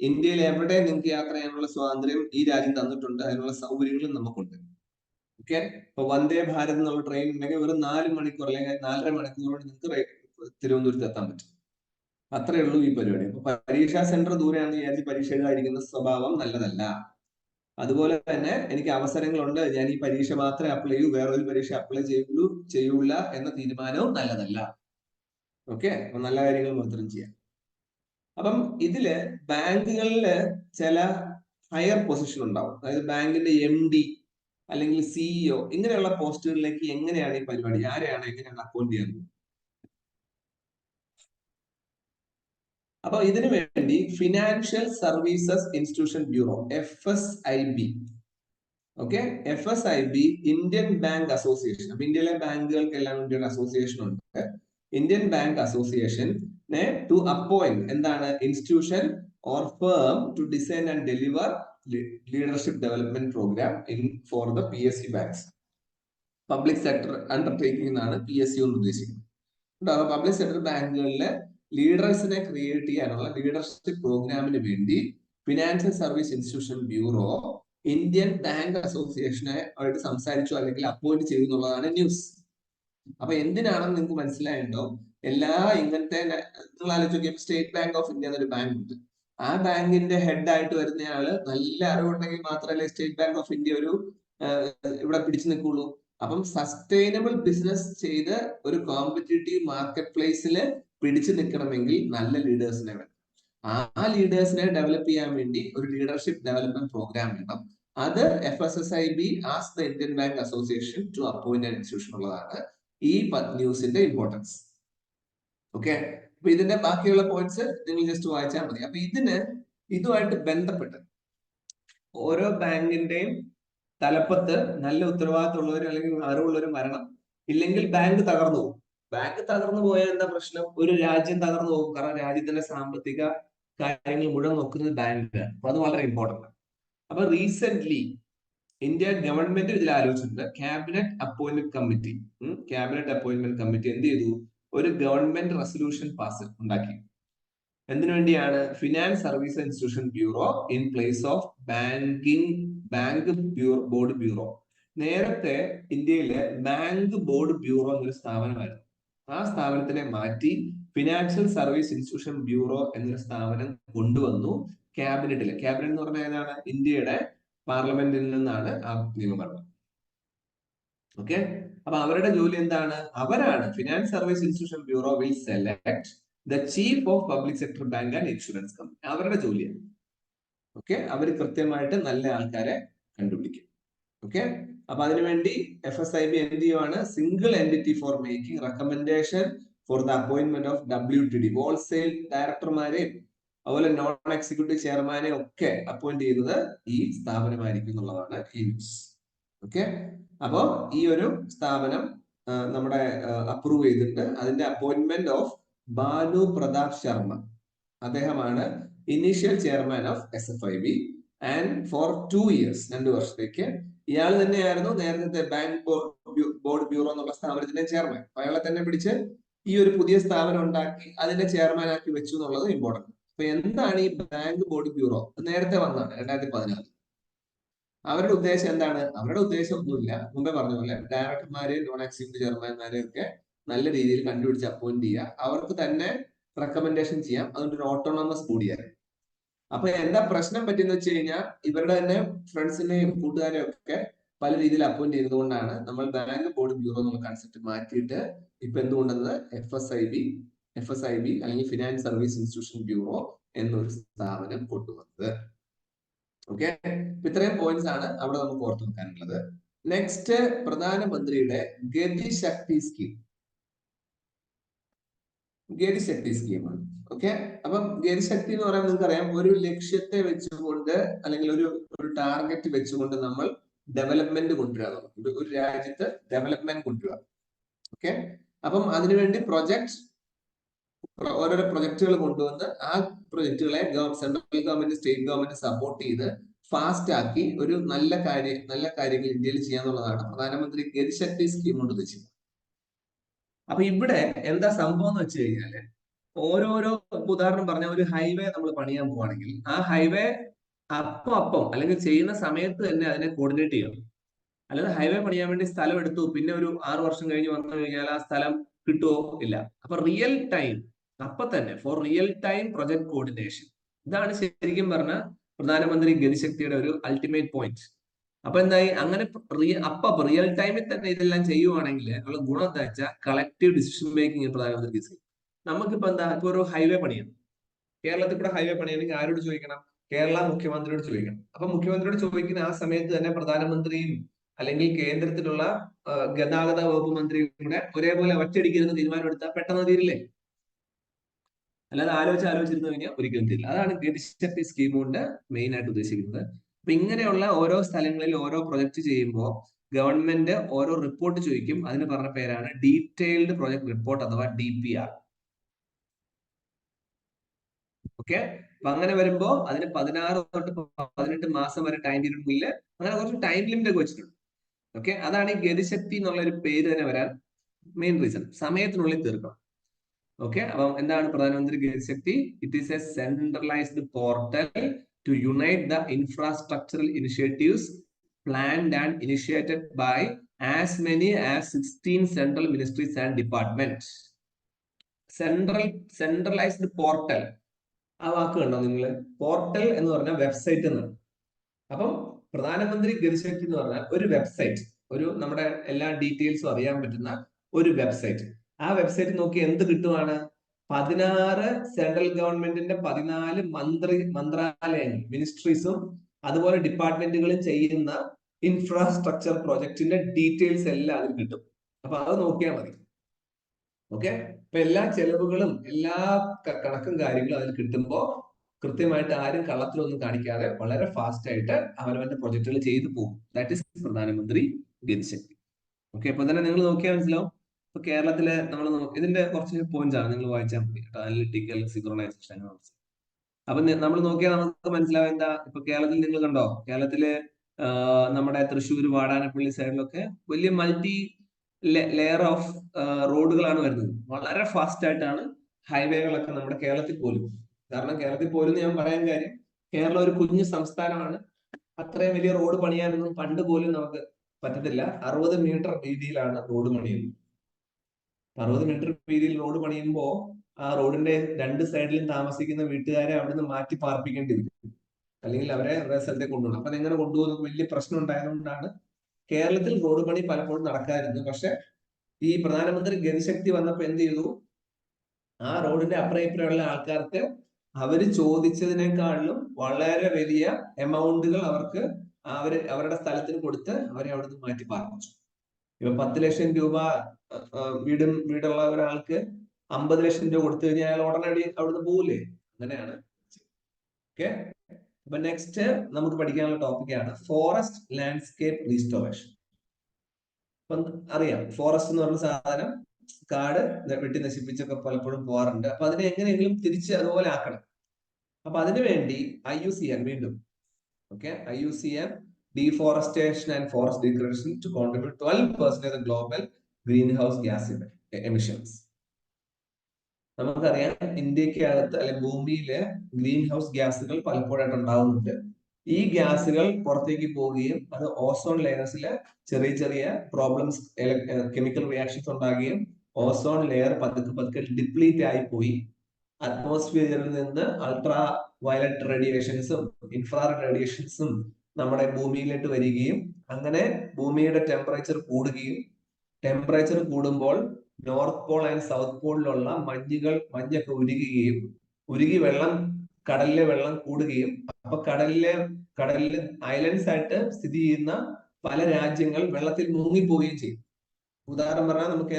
ഇന്ത്യയിൽ എവിടെ നിങ്ങൾക്ക് യാത്ര ചെയ്യാനുള്ള സ്വാതന്ത്ര്യം ഈ രാജ്യം തന്നിട്ടുണ്ട്, അതിനുള്ള സൗകര്യങ്ങളും നമുക്കുണ്ട്. ഓക്കെ, ഇപ്പൊ വന്ദേ ഭാരത് എന്നുള്ള ട്രെയിൻ ഉണ്ടെങ്കിൽ വെറും 4 മണിക്കൂർ അല്ലെങ്കിൽ 4.5 മണിക്കൂർ കൊണ്ട് നിങ്ങൾക്ക് തിരുവനന്തപുരത്ത് എത്താൻ പറ്റും. അത്രേ ഉള്ളൂ ഈ പരിപാടി. അപ്പൊ പരീക്ഷാ സെന്റർ ദൂരെയാണെന്ന് വിചാരിച്ച് പരീക്ഷ എഴുതാതിരിക്കുന്ന സ്വഭാവം നല്ലതല്ല. അതുപോലെ തന്നെ എനിക്ക് അവസരങ്ങളുണ്ട്, ഞാൻ ഈ പരീക്ഷ മാത്രമേ അപ്ലൈ ചെയ്യൂ, വേറൊരു പരീക്ഷ അപ്ലൈ ചെയ്യൂല എന്ന തീരുമാനവും നല്ലതല്ല. ഓക്കെ, അപ്പൊ നല്ല കാര്യങ്ങൾ മാത്രം ചെയ്യാം. അപ്പം ഇതില് ബാങ്കുകളില് ചില ഹയർ പൊസിഷൻ ഉണ്ടാവും. അതായത് ബാങ്കിന്റെ MD അല്ലെങ്കിൽ CEO ഇങ്ങനെയുള്ള പോസ്റ്റുകളിലേക്ക് എങ്ങനെയാണ് ഈ പരിപാടി, ആരെയാണ് എങ്ങനെയാണ് അപ്പോയിന്റ് ചെയ്യുന്നത്? അപ്പൊ ഇതിനു വേണ്ടി financial services institution bureau, FSIB. Okay, FSIB Indian bank association. അപ്പൊ ഇന്ത്യയിലെ ബാങ്കുകൾക്കെല്ലാം വേണ്ടി ഒരു അസോസിയേഷൻ ഉണ്ട്. ഇന്ത്യൻ ബാങ്ക് അസോസിയേഷനെ ടു അപ്പോയിന്റ് എന്താണ്, institution or firm to design and deliver leadership development program for the PSU banks. Public sector undertaking എന്നാണ് PSU എന്ന് ഉദ്ദേശിക്കുന്നത്. പബ്ലിക് സെക്ടർ ബാങ്കുകളിലെ ലീഡേഴ്സിനെ ക്രിയേറ്റ് ചെയ്യാനുള്ള ലീഡർഷിപ്പ് പ്രോഗ്രാമിന് വേണ്ടി financial service institution bureau Indian bank അസോസിയേഷനെ ആയിട്ട് സംസാരിച്ചു അല്ലെങ്കിൽ അപ്പോയിന്റ് ചെയ്തു എന്നുള്ളതാണ് ന്യൂസ്. അപ്പൊ എന്തിനാണെന്ന് നിങ്ങൾക്ക് മനസ്സിലായിട്ടുണ്ടോ? എല്ലാ ഇങ്ങനത്തെ നിങ്ങൾ ആലോചിക്കും, സ്റ്റേറ്റ് ബാങ്ക് ഓഫ് ഇന്ത്യ എന്നൊരു ബാങ്ക് ഉണ്ട്. ആ ബാങ്കിന്റെ ഹെഡ് ആയിട്ട് വരുന്നയാള് നല്ല അറിവുണ്ടെങ്കിൽ മാത്രമല്ലേ സ്റ്റേറ്റ് ബാങ്ക് ഓഫ് ഇന്ത്യ ഒരു ഇവിടെ പിടിച്ചു നിൽക്കുള്ളൂ. അപ്പം സസ്റ്റൈനബിൾ ബിസിനസ് ചെയ്ത് ഒരു കോമ്പറ്റീറ്റീവ് മാർക്കറ്റ് പ്ലേസിൽ പിടിച്ചു നിൽക്കണമെങ്കിൽ നല്ല ലീഡേഴ്സിനെ വേണം. ആ ലീഡേഴ്സിനെ ഡെവലപ്പ് ചെയ്യാൻ വേണ്ടി ഒരു ലീഡർഷിപ്പ് ഡെവലപ്മെന്റ് പ്രോഗ്രാം വേണം. അത് FSSIB as the Indian bank association to appoint institution ഉള്ളതാണ് ഈ ന്യൂസിന്റെ ഇമ്പോർട്ടൻസ്. ഓക്കെ, അപ്പൊ ഇതിന്റെ ബാക്കിയുള്ള പോയിന്റ്സ് നിങ്ങൾ ജസ്റ്റ് വായിച്ചാൽ മതി. അപ്പൊ ഇതുമായിട്ട് ബന്ധപ്പെട്ട് ഓരോ ബാങ്കിന്റെയും തലപ്പത്ത് നല്ല ഉത്തരവാദിത്തമുള്ളവരും അല്ലെങ്കിൽ അറിവുള്ളവരും വരണം. ഇല്ലെങ്കിൽ ബാങ്ക് തകർന്നു പോകും. ബാങ്ക് തകർന്നു പോയാൽ എന്താ പ്രശ്നം? ഒരു രാജ്യം തകർന്നു പോകും. കാരണം രാജ്യത്തിന്റെ സാമ്പത്തിക കാര്യങ്ങൾ മുഴുവൻ നോക്കുന്നത് ബാങ്കാണ്. അപ്പൊ അത് വളരെ ഇമ്പോർട്ടന്റ് ആണ്. അപ്പൊ റീസെന്റ് ഇന്ത്യ ഗവൺമെന്റ് ഇതിൽ ആലോചിച്ചിട്ടുണ്ട്. ക്യാബിനറ്റ് അപ്പോയിന്റ്മെന്റ് കമ്മിറ്റി എന്ത് ചെയ്തു? ഒരു ഗവൺമെന്റ് റെസൊല്യൂഷൻ പാസ് ഉണ്ടാക്കി. എന്തിനു വേണ്ടിയാണ്? Finance service institution bureau in place of bank board bureau. നേരത്തെ ഇന്ത്യയിലെ ബാങ്ക് ബോർഡ് ബ്യൂറോ എന്നൊരു സ്ഥാപനമായിരുന്നു. ആ സ്ഥാപനത്തിനെ മാറ്റി ഫിനാൻഷ്യൽ സർവീസ് ഇൻസ്റ്റിറ്റ്യൂഷൻ ബ്യൂറോ എന്നൊരു സ്ഥാപനം കൊണ്ടുവന്നു ക്യാബിനറ്റിൽ. ക്യാബിനറ്റ് എന്ന് പറഞ്ഞാൽ ഏതാണ്? ഇന്ത്യയുടെ പാർലമെന്റിൽ നിന്നാണ് ആ നിയമം വരുന്നത്. ഓക്കെ, അപ്പൊ അവരുടെ ജോലി എന്താണ്? അവരാണ് finance service institution bureau will select the chief of public sector bank and insurance company. അവരുടെ ജോലിയാണ്. ഓക്കെ, അവർ കൃത്യമായിട്ട് നല്ല ആൾക്കാരെ കണ്ടുപിടിക്കും. ഓക്കെ, അപ്പൊ അതിനുവേണ്ടി FSIB എന്ത് ചെയ്യുവാണ്? Single entity for making recommendation for the appointment of WTD wholesale ഡയറക്ടർമാരെയും അതുപോലെ നോൺ എക്സിക്യൂട്ടീവ് ചെയർമാനെ ഒക്കെ അപ്പോയിന്റ് ചെയ്യുന്നത് ഈ സ്ഥാപനമായിരിക്കും എന്നുള്ളതാണ് ഈ ന്യൂസ്. ഓക്കെ, അപ്പോ ഈ ഒരു സ്ഥാപനം നമ്മുടെ അപ്രൂവ് ചെയ്തിട്ടുണ്ട്. അതിന്റെ അപ്പോയിന്റ്മെന്റ് ഓഫ് ബാലു പ്രതാപ് ശർമ്മ, അദ്ദേഹമാണ് initial chairman of SFIB and for 2 years 2 വർഷത്തേക്ക് ഇയാൾ തന്നെയായിരുന്നു നേരത്തെ ബാങ്ക് ബോർഡ് ബ്യൂറോ എന്നുള്ള സ്ഥാപനത്തിന്റെ ചെയർമാൻ. അയാളെ തന്നെ പിടിച്ച് ഈ ഒരു പുതിയ സ്ഥാപനം ഉണ്ടാക്കി അതിന്റെ ചെയർമാൻ ആക്കി വെച്ചു എന്നുള്ളത് ഇമ്പോർട്ടന്റ്. അപ്പൊ എന്താണ് ഈ ബാങ്ക് ബോർഡ് ബ്യൂറോ? നേരത്തെ വന്നതാണ് 2014. അവരുടെ ഉദ്ദേശം എന്താണ്? അവരുടെ ഉദ്ദേശം ഒന്നുമില്ല, മുമ്പേ പറഞ്ഞ പോലെ ഡയറക്ടർമാരെയും നോൺ എക്സിക്യൂട്ടീവ് ചെയർമാൻമാരെയും ഒക്കെ നല്ല രീതിയിൽ കണ്ടുപിടിച്ച് അപ്പോയിന്റ് ചെയ്യുക, അവർക്ക് തന്നെ റെക്കമെൻഡേഷൻ ചെയ്യാം. അതുകൊണ്ട് ഒരു ഓട്ടോണമസ് ബോഡിയാണ്. അപ്പൊ എന്താ പ്രശ്നം പറ്റിയെന്ന് വെച്ച് കഴിഞ്ഞാൽ ഇവരുടെ തന്നെ ഫ്രണ്ട്സിനെയും കൂട്ടുകാരെയും ഒക്കെ പല രീതിയിൽ അപ്പോയിന്റ് ചെയ്തതുകൊണ്ടാണ് നമ്മൾ ബാങ്ക് ബോർഡ് ബ്യൂറോ എന്നുള്ള കൺസെപ്റ്റ് മാറ്റിയിട്ട് ഇപ്പൊ എന്തുകൊണ്ടെന്ന് FSIB അല്ലെങ്കിൽ ഫിനാൻസ് സർവീസ് ഇൻസ്റ്റിറ്റ്യൂഷൻ ബ്യൂറോ എന്നൊരു സ്ഥാപനം കൊണ്ടുവന്നത്. ഓക്കെ, ഇത്രയും പോയിന്റ്സ് ആണ് അവിടെ നമുക്ക് ഓർത്ത് വെക്കാനുള്ളത്. നെക്സ്റ്റ്, പ്രധാനമന്ത്രിയുടെ ഗതിശക്തി സ്കീമാണ്. ഓക്കെ, അപ്പം ഗതിശക്തി എന്ന് പറയുമ്പോൾ നിങ്ങൾക്കറിയാം, ഒരു ലക്ഷ്യത്തെ വെച്ചുകൊണ്ട് അല്ലെങ്കിൽ ഒരു ടാർഗറ്റ് വെച്ചുകൊണ്ട് നമ്മൾ ഡെവലപ്മെന്റ് കൊണ്ടുവരിക, ഒരു രാജ്യത്ത് ഡെവലപ്മെന്റ് കൊണ്ടുവരിക. ഓക്കെ, അപ്പം അതിനുവേണ്ടി ഓരോരോ പ്രൊജക്ടുകൾ കൊണ്ടുവന്ന് ആ പ്രൊജക്ടുകളെ central government state government support ചെയ്ത് ഫാസ്റ്റ് ആക്കി ഒരു നല്ല കാര്യങ്ങൾ ഇന്ത്യയിൽ ചെയ്യാന്നുള്ളതാണ് പ്രധാനമന്ത്രി ഗതിശക്തി സ്കീം കൊണ്ട് ഉദ്ദേശിക്കുന്നത്. അപ്പൊ ഇവിടെ എന്താ സംഭവം എന്ന് വെച്ച് കഴിഞ്ഞാല്, ഓരോരോ ഉദാഹരണം പറഞ്ഞ ഒരു ഹൈവേ നമ്മൾ പണിയാൻ പോവാണെങ്കിൽ ആ ഹൈവേ അപ്പം അല്ലെങ്കിൽ ചെയ്യുന്ന സമയത്ത് തന്നെ അതിനെ കോർഡിനേറ്റ് ചെയ്യണം. അല്ലാതെ ഹൈവേ പണിയാൻ വേണ്ടി സ്ഥലം എടുത്തു പിന്നെ ഒരു 6 വർഷം കഴിഞ്ഞ് വന്നു കഴിഞ്ഞാൽ ആ സ്ഥലം കിട്ടുമോ? ഇല്ല. അപ്പൊ റിയൽ ടൈം അപ്പൊ തന്നെ for real time project coordination, ഇതാണ് ശരിക്കും പറഞ്ഞ പ്രധാനമന്ത്രി ഗതിശക്തിയുടെ ഒരു അൾട്ടിമേറ്റ് പോയിന്റ്. അപ്പൊ എന്തായി? അങ്ങനെ റിയൽ ടൈമിൽ തന്നെ ഇതെല്ലാം ചെയ്യുവാണെങ്കിൽ ഉള്ള ഗുണം എന്താ വെച്ചാൽ കളക്റ്റീവ് ഡിസിഷൻ മേക്കിംഗ് പ്രധാനമന്ത്രി ഗതി. നമുക്കിപ്പോ എന്താ, ഇപ്പൊ ഒരു ഹൈവേ പണിയണം, കേരളത്തിൽ കൂടെ ഹൈവേ പണിയണമെങ്കിൽ ആരോട് ചോദിക്കണം? കേരള മുഖ്യമന്ത്രിയോട് ചോദിക്കണം. അപ്പൊ മുഖ്യമന്ത്രിയോട് ചോദിക്കുന്ന ആ സമയത്ത് തന്നെ പ്രധാനമന്ത്രിയും അല്ലെങ്കിൽ കേന്ദ്രത്തിലുള്ള ഗതാഗത വകുപ്പ് മന്ത്രിയും കൂടെ ഒരേപോലെ ഒറ്റയടിക്കിരുന്ന് തീരുമാനം എടുത്താൽ പെട്ടെന്ന് തീരില്ലേ? അല്ലാതെ ആലോചിച്ചിരുന്നു കഴിഞ്ഞാൽ ഒരിക്കലും തീരില്ല. അതാണ് ഗതിശക്തി സ്കീം കൊണ്ട് മെയിൻ ആയിട്ട് ഉദ്ദേശിക്കുന്നത്. അപ്പൊ ഇങ്ങനെയുള്ള ഓരോ സ്ഥലങ്ങളിൽ ഓരോ പ്രൊജക്ട് ചെയ്യുമ്പോൾ ഗവൺമെന്റ് ഓരോ റിപ്പോർട്ട് ചോദിക്കും. അതിന് പറഞ്ഞ പേരാണ് ഡീറ്റെയിൽഡ് പ്രൊജക്ട് റിപ്പോർട്ട് അഥവാ DPR. ഓക്കെ, അപ്പൊ അങ്ങനെ വരുമ്പോ അതിന് 16 തൊട്ട് 18 മാസം വരെ ടൈം പീരീഡിൽ അങ്ങനെ കുറച്ച് ടൈം ലിമിറ്റ് ഒക്കെ വെച്ചിട്ടുണ്ട്. ഓക്കെ, അതാണ് ഈ ഗതിശക്തി എന്നുള്ള ഒരു പേര് തന്നെ വരാൻ മെയിൻ റീസൺ, സമയത്തിനുള്ളിൽ തീർക്കണം. ഓക്കെ, അപ്പം എന്താണ് പ്രധാനമന്ത്രി ഗതിശക്തി? It is a centralised portal to unite the infrastructural initiatives planned and initiated by as many as 16 central ministries and departments. Centralised portal, ആ വാക്ക് കണ്ടോ നിങ്ങൾ? പോർട്ടൽ എന്ന് പറഞ്ഞാൽ വെബ്സൈറ്റ് എന്നാണ്. അപ്പം പ്രധാനമന്ത്രി ഗതിശക്തി എന്ന് പറഞ്ഞാൽ ഒരു വെബ്സൈറ്റ്, ഒരു നമ്മുടെ എല്ലാ ഡീറ്റെയിൽസും അറിയാൻ പറ്റുന്ന ഒരു വെബ്സൈറ്റ്. ആ വെബ്സൈറ്റ് നോക്കി എന്ത് കിട്ടുവാണ്? 16 സെൻട്രൽ ഗവൺമെന്റിന്റെ 14 മന്ത്രാലയങ്ങൾ, മിനിസ്ട്രീസും അതുപോലെ ഡിപ്പാർട്ട്മെന്റുകളും ചെയ്യുന്ന ഇൻഫ്രാസ്ട്രക്ചർ പ്രോജക്റ്റിന്റെ ഡീറ്റെയിൽസ് എല്ലാം അതിൽ കിട്ടും. അപ്പൊ അത് നോക്കിയാൽ മതി. ഓക്കെ, അപ്പൊ എല്ലാ ചെലവുകളും എല്ലാ കണക്കും കാര്യങ്ങളും അതിൽ കിട്ടുമ്പോൾ കൃത്യമായിട്ട് ആരും കള്ളത്തിലൊന്നും കാണിക്കാതെ വളരെ ഫാസ്റ്റ് ആയിട്ട് അവനവന്റെ പ്രൊജക്ടുകൾ ചെയ്തു പോകും. ദാറ്റ് ഇസ് പ്രധാനമന്ത്രി ഗതിശക്തി. ഓക്കെ, അപ്പൊ തന്നെ നിങ്ങൾ നോക്കിയാൽ മനസ്സിലാവും. ഇപ്പൊ കേരളത്തിലെ നമ്മൾ ഇതിന്റെ കുറച്ച് പോയിന്റ്സ് ആണ്, നിങ്ങൾ വായിച്ചാൽ മതി. Analytical synchronisation. അപ്പൊ നമ്മൾ നോക്കിയാൽ നമുക്ക് മനസ്സിലാവും എന്താ. ഇപ്പൊ കേരളത്തിൽ നിങ്ങൾ കണ്ടോ, കേരളത്തില് നമ്മുടെ തൃശ്ശൂർ വാടാനപ്പള്ളി സൈഡിലൊക്കെ വലിയ മൾട്ടി ലെയർ ഓഫ് റോഡുകളാണ് വരുന്നത്. വളരെ ഫാസ്റ്റ് ആയിട്ടാണ് ഹൈവേകളൊക്കെ നമ്മുടെ കേരളത്തിൽ പോലും. കാരണം കേരളത്തിൽ പോലും ഞാൻ പറയാൻ കാര്യം, കേരളം ഒരു കുഞ്ഞു സംസ്ഥാനമാണ്. അത്രയും വലിയ റോഡ് പണിയാനൊന്നും പണ്ട് പോലും നമുക്ക് പറ്റത്തില്ല. 60 മീറ്റർ വീതിയിലാണ് റോഡ് പണിയുന്നത്. 60 മീറ്റർ വീതിയിൽ റോഡ് പണിയുമ്പോൾ ആ റോഡിന്റെ രണ്ട് സൈഡിലും താമസിക്കുന്ന വീട്ടുകാരെ അവിടുന്ന് മാറ്റി പാർപ്പിക്കേണ്ടി വരും, അല്ലെങ്കിൽ അവരെ വേറെ സ്ഥലത്തേക്ക് കൊണ്ടുപോകണം. അപ്പൊ അതെങ്ങനെ കൊണ്ടുപോകുന്ന വലിയ പ്രശ്നം ഉണ്ടായതുകൊണ്ടാണ് കേരളത്തിൽ റോഡ് പണി പലപ്പോഴും നടക്കാറുണ്ട്. പക്ഷെ ഈ പ്രധാനമന്ത്രി ഗതിശക്തി വന്നപ്പോ എന്ത് ചെയ്തു, ആ റോഡിന്റെ അപ്പുറം ഇപ്പുറമുള്ള ആൾക്കാർക്ക് അവര് ചോദിച്ചതിനേക്കാളിലും വളരെ വലിയ എമൗണ്ടുകൾ അവർക്ക് അവരുടെ സ്ഥലത്തിന് കൊടുത്ത് അവരെ അവിടുന്ന് മാറ്റി പാർപ്പിച്ചു. ഇപ്പൊ 10 ലക്ഷം രൂപ വീടുള്ള ഒരാൾക്ക് 50 ലക്ഷം രൂപ കൊടുത്തു കഴിഞ്ഞാൽ അയാൾ ഉടനടി അവിടുന്ന് പോകില്ലേ? അങ്ങനെയാണ്. ഓക്കെ, അപ്പൊ നെക്സ്റ്റ് നമുക്ക് പഠിക്കാനുള്ള ടോപ്പിക്കാണ് ഫോറസ്റ്റ് ലാൻഡ്സ്കേപ്പ് റീസ്റ്റോറേഷൻ. അപ്പം അറിയാം, ഫോറസ്റ്റ് എന്ന് പറഞ്ഞ സാധനം കാട് വെട്ടി നശിപ്പിച്ചൊക്കെ പലപ്പോഴും പോകാറുണ്ട്. അപ്പൊ അതിനെ എങ്ങനെയെങ്കിലും തിരിച്ച് അതുപോലെ ആക്കണം. അപ്പൊ അതിനു വേണ്ടി IUCN വീണ്ടും IUCN deforestation and forest degradation to contribute 12% of the global greenhouse gas emissions. നമുക്കറിയാം, ഇന്ത്യക്ക് അകത്ത് അല്ലെങ്കിൽ ഭൂമിയിലെ ഗ്രീൻ ഹൗസ് ഗ്യാസുകൾ പലപ്പോഴായിട്ട് ഉണ്ടാവുന്നുണ്ട്. ഈ ഗ്യാസുകൾ പുറത്തേക്ക് പോവുകയും അത് ഓസോൺ ലെയർസിലെ ചെറിയ ചെറിയ പ്രോബ്ലംസ്, കെമിക്കൽ റിയാക്ഷൻസ് ഉണ്ടാകുകയും ഓസോൺ ലെയർ പതുക്കെ ഡിപ്ലീറ്റ് ആയി പോയി അറ്റ്മോസ്ഫിയറിൽ നിന്ന് അൾട്രാ വയലറ്റ് റേഡിയേഷൻസും ഇൻഫ്രാറെഡ് റേഡിയേഷൻസും നമ്മുടെ ഭൂമിയിലേക്ക് വരികയും അങ്ങനെ ഭൂമിയുടെ ടെമ്പറേച്ചർ കൂടുകയും, ടെമ്പറേച്ചർ കൂടുമ്പോൾ നോർത്ത് പോൾ ആൻഡ് സൗത്ത് പോളിലുള്ള മഞ്ഞൊക്കെ ഉരുകി കടലിലെ വെള്ളം കൂടുകയും, അപ്പൊ കടലിലെ ഐലൻഡ്സ് ആയിട്ട് സ്ഥിതി ചെയ്യുന്ന പല രാജ്യങ്ങൾ വെള്ളത്തിൽ മുങ്ങിപ്പോവുകയും ചെയ്യും. ഉദാഹരണം പറഞ്ഞാൽ നമുക്ക്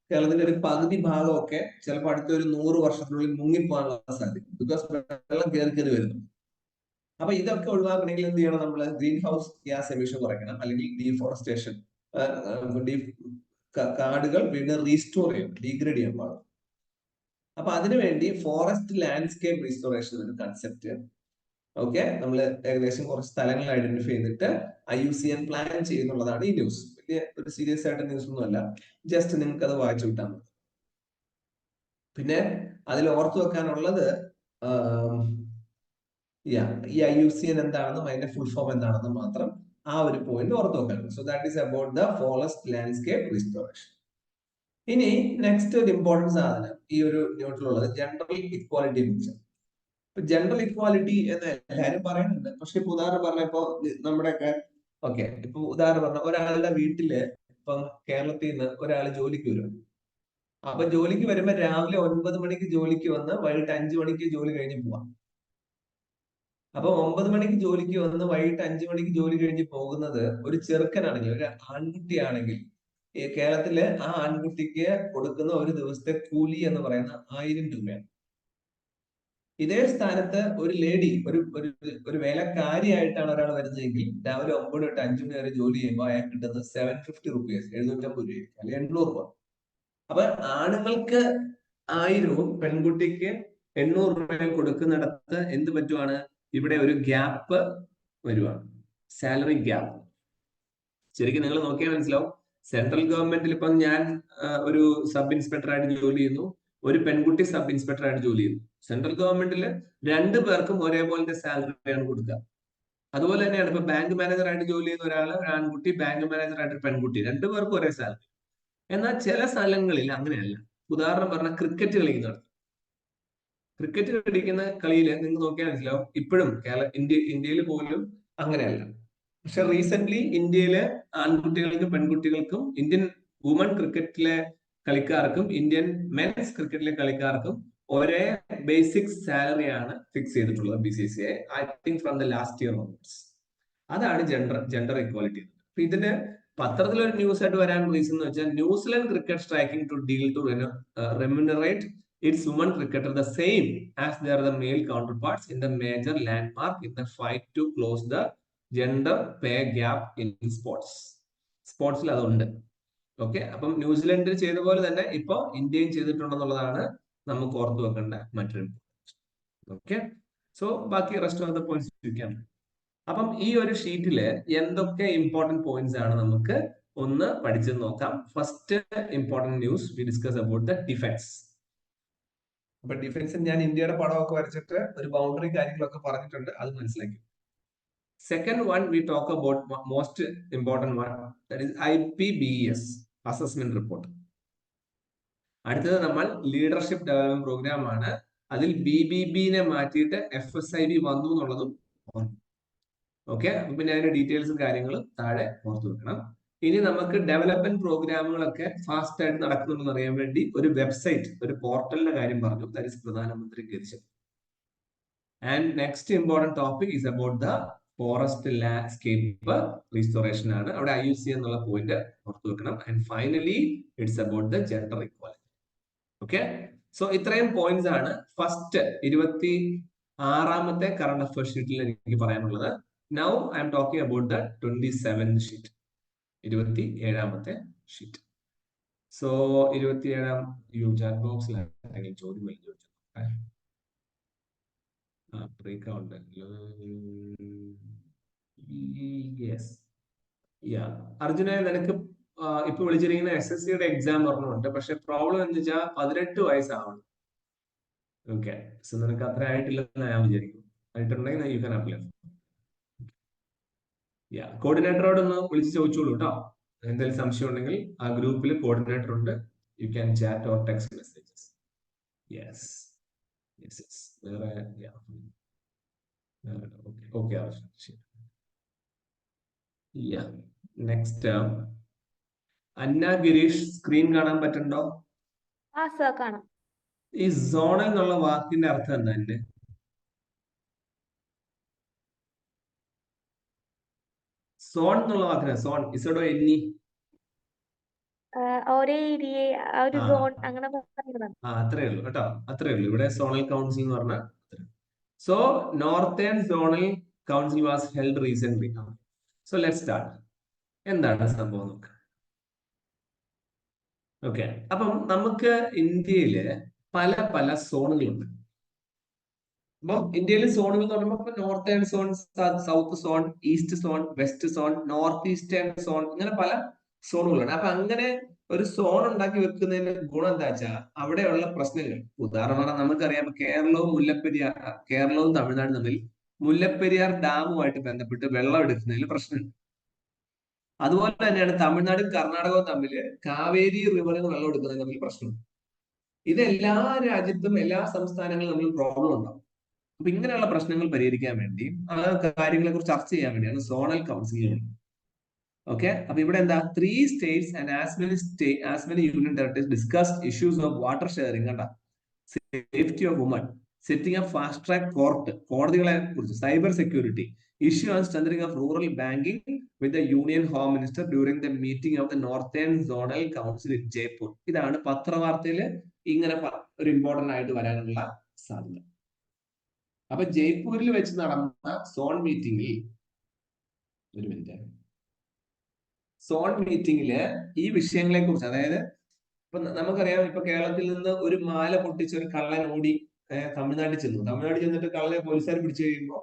കേരളത്തിന്റെ ഒരു പകുതി ഭാഗമൊക്കെ ചിലപ്പോൾ അടുത്തൊരു 100 വർഷത്തിനുള്ളിൽ മുങ്ങിപ്പോകാനുള്ള സാധ്യത, ബിക്കോസ് വെള്ളം കയറി വരുന്നു. അപ്പൊ ഇതൊക്കെ ഒഴിവാക്കണമെങ്കിൽ എന്ത് ചെയ്യണം? നമ്മൾ ഗ്രീൻ ഹൗസ് ഗ്യാസ് എമിഷൻ കുറയ്ക്കണം, അല്ലെങ്കിൽ ഡീഫോറസ്റ്റേഷൻ, കാടുകൾ വീണ്ടും റീസ്റ്റോർ ചെയ്യണം, ഡീഗ്രേഡ് ചെയ്യാൻ പാടില്ല. അപ്പൊ അതിനുവേണ്ടി ഫോറസ്റ്റ് ലാൻഡ്സ്കേപ്പ് റീസ്റ്റോറേഷൻ ഒരു കൺസെപ്റ്റ് നമ്മൾ ഏകദേശം കുറച്ച് സ്ഥലങ്ങൾ ഐഡന്റിഫൈ ചെയ്തിട്ട് IUCN പ്ലാൻ ചെയ്യുന്നുള്ളതാണ് ഈ ന്യൂസ്. വലിയ ഒരു സീരിയസ് ആയിട്ട് ന്യൂസ് ഒന്നുമല്ല, ജസ്റ്റ് നിങ്ങൾക്ക് അത് വായിച്ചു വിട്ടാൽ മതി. പിന്നെ അതിൽ ഓർത്തു വെക്കാനുള്ളത് ഈ IUCN എന്താണെന്നും അതിന്റെ ഫുൾ ഫോം എന്താണെന്നും മാത്രം ആ ഒരു പോയിന്റ് ഓർത്തു വെക്കണം. So that is about the forest landscape restoration. ഇനി നെക്സ്റ്റ് ഒരു ഇമ്പോർട്ടൻറ്റ് സാധനം ഈ ഒരു നോട്ടിലുള്ളത് ജെൻഡർ ഇക്വാലിറ്റി പിക്ചർ. ഇപ്പൊ ജെൻഡർ ഇക്വാലിറ്റി എന്ന് എല്ലാവരും പറയുന്നുണ്ട്, പക്ഷെ ഇപ്പൊ ഉദാഹരണം പറഞ്ഞപ്പോ നമ്മുടെയൊക്കെ ഇപ്പൊ ഉദാഹരണം പറഞ്ഞ ഒരാളുടെ വീട്ടില് ഇപ്പം കേരളത്തിൽ നിന്ന് ഒരാൾ ജോലിക്ക് വരും. അപ്പൊ ജോലിക്ക് വരുമ്പോ രാവിലെ 9 മണിക്ക് ജോലിക്ക് വന്ന് വൈകിട്ട് 5 മണിക്ക് ജോലി കഴിഞ്ഞ് പോവാം. അപ്പൊ 9 മണിക്ക് ജോലിക്ക് വന്ന് വൈകിട്ട് 5 മണിക്ക് ജോലി കഴിഞ്ഞ് പോകുന്നത് ഒരു ചെറുക്കനാണെങ്കിൽ, ഒരു ആൺകുട്ടിയാണെങ്കിൽ, ഈ കേരളത്തില് ആ ആൺകുട്ടിക്ക് കൊടുക്കുന്ന ഒരു ദിവസത്തെ കൂലി എന്ന് പറയുന്ന 1000 രൂപയാണ്. ഇതേ സ്ഥാനത്ത് ഒരു ലേഡി, ഒരു വേലക്കാരിയായിട്ടാണ് ഒരാൾ വരുന്നതെങ്കിൽ രാവിലെ 9 തൊട്ട് 5 മണി വരെ ജോലി ചെയ്യുമ്പോൾ അയാൾ കിട്ടുന്നത് 750 റുപ്പീസ്, 750 രൂപ അല്ലെങ്കിൽ 800 രൂപ. അപ്പൊ ആണുങ്ങൾക്ക് 1000-ഉം പെൺകുട്ടിക്ക് 800 രൂപയും കൊടുക്കുന്നിടത്ത് എന്ത് പറ്റുവാണ്? ഇവിടെ ഒരു ഗ്യാപ്പ് വരുവാണ്, സാലറി ഗ്യാപ്പ്. ശരിക്കും നിങ്ങൾ നോക്കിയാൽ മനസ്സിലാവും, സെൻട്രൽ ഗവൺമെന്റിൽ ഇപ്പം ഞാൻ ഒരു സബ് ഇൻസ്പെക്ടർ ആയിട്ട് ജോലി ചെയ്യുന്നു, ഒരു പെൺകുട്ടി സബ് ഇൻസ്പെക്ടർ ആയിട്ട് ജോലി ചെയ്യുന്നു. സെൻട്രൽ ഗവൺമെന്റിൽ 2 പേർക്കും ഒരേപോലത്തെ സാലറിയാണ് കൊടുക്കുക. അതുപോലെ തന്നെയാണ് ഇപ്പൊ ബാങ്ക് മാനേജർ ആയിട്ട് ജോലി ചെയ്യുന്ന ഒരു ആൺകുട്ടി, ബാങ്ക് മാനേജർ ആയിട്ട് പെൺകുട്ടി, 2 പേർക്കും ഒരേ സാലറി. എന്നാൽ ചില സ്ഥലങ്ങളിൽ അങ്ങനെയല്ല. ഉദാഹരണം പറഞ്ഞാൽ ക്രിക്കറ്റ് കളിക്കുന്നതാണ്. ക്രിക്കറ്റ് കളിക്കുന്ന കളിയിൽ നിങ്ങൾ നോക്കിയാൽ മനസ്സിലാവും, ഇപ്പോഴും ഇന്ത്യയിൽ പോലും അങ്ങനെയല്ല. പക്ഷെ റീസെന്റ് ഇന്ത്യയിലെ ആൺകുട്ടികൾക്കും പെൺകുട്ടികൾക്കും, ഇന്ത്യൻ വുമൺ ക്രിക്കറ്റിലെ കളിക്കാർക്കും ഇന്ത്യൻ മെൻസ് ക്രിക്കറ്റിലെ കളിക്കാർക്കും ഒരേ ബേസിക് സാലറിയാണ് ഫിക്സ് ചെയ്തിട്ടുള്ളത് BCCI, I think from the last year onwards. അതാണ് ജെൻഡർ ഇക്വാലിറ്റി. അപ്പൊ ഇതിന് പത്രത്തിലൊരു ന്യൂസ് ആയിട്ട് വരാൻ റീസൺ എന്ന് വെച്ചാൽ, New Zealand cricket striking to deal to remunerate its women cricketer the same as their the male counterparts in the major landmark in the fight to close the gender pay gap in sports. സ്പോർട്സിൽ അതുണ്ട്. അപ്പം ന്യൂസിലൻഡിൽ ചെയ്ത പോലെ തന്നെ ഇപ്പൊ ഇന്ത്യയും ചെയ്തിട്ടുണ്ടെന്നുള്ളതാണ് നമുക്ക് ഓർത്തു വെക്കേണ്ട മറ്റൊരു. സോ ബാക്കി റെസ്റ്റ് ഓഫ് ദ പോയിന്റ്സ് അപ്പം ഈ ഒരു ഷീറ്റില് എന്തൊക്കെ ഇമ്പോർട്ടന്റ് പോയിന്റ്സ് ആണ് നമുക്ക് ഒന്ന് പഠിച്ചു നോക്കാം. First important news we discuss about the defence. അപ്പൊ ഡിഫൻസ് ഞാൻ ഇന്ത്യയുടെ പടമൊക്കെ വരച്ചിട്ട് ഒരു ബൗണ്ടറി കാര്യങ്ങളൊക്കെ പറഞ്ഞിട്ടുണ്ട്, അത് മനസ്സിലാക്കി. Second one V talk about most important one, that is IPBES assessment report. അടുത്തത് നമ്മൾ ലീഡർഷിപ്പ് ഡെവലപ്മെന്റ് പ്രോഗ്രാം ആണ്. അതിൽ BBBനെ മാറ്റിയിട്ട് FSIB വന്നു എന്നുള്ളതും ഓക്കെ. പിന്നെ അതിന്റെ ഡീറ്റെയിൽസും കാര്യങ്ങളും താഴെ ഓർത്തു വെക്കണം. ഇനി നമുക്ക് ഡെവലപ്മെന്റ് പ്രോഗ്രാമുകളൊക്കെ ഫാസ്റ്റ് ആയിട്ട് നടക്കുന്നുണ്ടെന്ന് അറിയാൻ വേണ്ടി ഒരു വെബ്സൈറ്റ്, ഒരു പോർട്ടലിന്റെ കാര്യം പറഞ്ഞു, ദാറ്റ് ഈസ് പ്രധാനമന്ത്രി ഗതിശ. And next important topic is about the forest landscape restoration ആണ്. അവിടെ IUC എന്നുള്ള പോയിന്റ് ഓർത്തു വെക്കണം. And finally it's about the gender equality. Okay, so ഇത്രയും പോയിന്റ്സ് ആണ് ഫസ്റ്റ് 26ാമത്തെ കറണ്ട് അഫയർ ഷീറ്റിൽ എനിക്ക് പറയാനുള്ളത്. Now I'm talking about the 27th sheet, 27ാമത്തെ ഷീറ്റ്. സോ 27ാം ചാറ്റ് ബോക്സിലാണ് ചോദ്യം ചോദിച്ചത്. ബ്രേക്ക് അർജുന, നിനക്ക് ഇപ്പൊ വിളിച്ചിരിക്കുന്ന SSCയുടെ എക്സാം പറഞ്ഞുണ്ട്. പക്ഷെ പ്രോബ്ലം എന്ന് വെച്ചാൽ 18 വയസ്സാവണം. ഓക്കെ, സോ നിനക്ക് അത്ര ആയിട്ടില്ലെന്ന് ഞാൻ വിചാരിക്കും. ആയിട്ടുണ്ടെങ്കിൽ യു ക്യാൻ അപ്ലൈ. കോർഡിനേറ്ററോട് ഒന്ന് വിളിച്ച് ചോദിച്ചോളൂ കേട്ടോ. എന്തെങ്കിലും സംശയം ഉണ്ടെങ്കിൽ ആ ഗ്രൂപ്പിൽ കോർഡിനേറ്റർ ഉണ്ട്. You can chat or text messages. Yes yes yes. വേറെ ഓക്കെ ശരി. നെക്സ്റ്റ് അന്ന ഗിരീഷ്, സ്ക്രീൻ കാണാൻ പറ്റുന്നുണ്ടോ? ആ സർ കാണാം. ഈ സോണൽ എന്നുള്ള വാക്കിന്റെ അർത്ഥം എന്താ? എന്റെ സോൺ എന്നുള്ള വാക്കിന് സോൺ ഇസഡോ എന്നി ഒരേ ഏരിയ, ഒരു സോൺ അങ്ങനെ പറയുന്നതാണ്. അത്രേ ഉള്ളൂ കേട്ടോ, അത്രേ ഉള്ളൂ. ഇവിടെ സോണൽ കൗൺസിൽ എന്ന് പറഞ്ഞാൽ so northern zonal council was held recent. So let start. എന്താണ് സംഭവം നോക്ക്. ഓക്കെ, അപ്പം നമുക്ക് ഇന്ത്യയില് പല പല സോണുകളുണ്ട്. അപ്പം ഇന്ത്യയിൽ സോണുകൾ എന്ന് പറയുമ്പോൾ northern zone, south zone, east zone, west zone, north eastern zone, ഇങ്ങനെ പല സോണുകളുണ്ട്. അപ്പൊ അങ്ങനെ ഒരു സോൺ ഉണ്ടാക്കി വെക്കുന്നതിന് ഗുണം എന്താ വെച്ചാൽ അവിടെയുള്ള പ്രശ്നങ്ങൾ, ഉദാഹരണം നമുക്കറിയാം, കേരളവും തമിഴ്നാടും തമ്മിൽ മുല്ലപ്പെരിയാർ ഡാമുമായിട്ട് ബന്ധപ്പെട്ട് വെള്ളം എടുക്കുന്നതിൽ പ്രശ്നമുണ്ട്. അതുപോലെ തന്നെയാണ് തമിഴ്നാടും കർണാടകവും തമ്മിൽ കാവേരി റിവറിൽ നിന്ന് വെള്ളം എടുക്കുന്നതിൽ തമ്മിൽ പ്രശ്നമുണ്ട്. ഇത് എല്ലാ രാജ്യത്തും എല്ലാ സംസ്ഥാനങ്ങളും തമ്മിൽ പ്രോബ്ലം ഉണ്ടാവും. അപ്പൊ ഇങ്ങനെയുള്ള പ്രശ്നങ്ങൾ പരിഹരിക്കാൻ വേണ്ടി ആ കാര്യങ്ങളെ കുറിച്ച് ചർച്ച ചെയ്യാൻ വേണ്ടിയാണ് സോണൽ കൗൺസിലുകൾ. ഓക്കെ, അപ്പൊ ഇവിടെ എന്താ, 3 states and as many union territories discussed issues of water sharing, കണ്ട, safety of women, setting up fast track കോടതികളെ കുറിച്ച്, cyber security, issue and strengthening of rural banking with the union home minister during the meeting of the northern zonal council in Jaipur. ഇതാണ് പത്രവാർത്തയിൽ ഇങ്ങനെ ഒരു important ആയിട്ട് വരാനുള്ള സാധ്യത. അപ്പൊ ജയ്പൂരിൽ വെച്ച് നടന്ന സോൺ മീറ്റിംഗിൽ, ഒരു മിനിറ്റ്, സോൺ മീറ്റിംഗില് ഈ വിഷയങ്ങളെ കുറിച്ച്, അതായത് ഇപ്പൊ നമുക്കറിയാം, ഇപ്പൊ കേരളത്തിൽ നിന്ന് ഒരു മാല പൊട്ടിച്ച് ഒരു കള്ളൻ ഓടി തമിഴ്നാട്ടിൽ ചെന്നിട്ട് കള്ളനെ പോലീസുകാർ പിടിച്ചു കഴിയുമ്പോൾ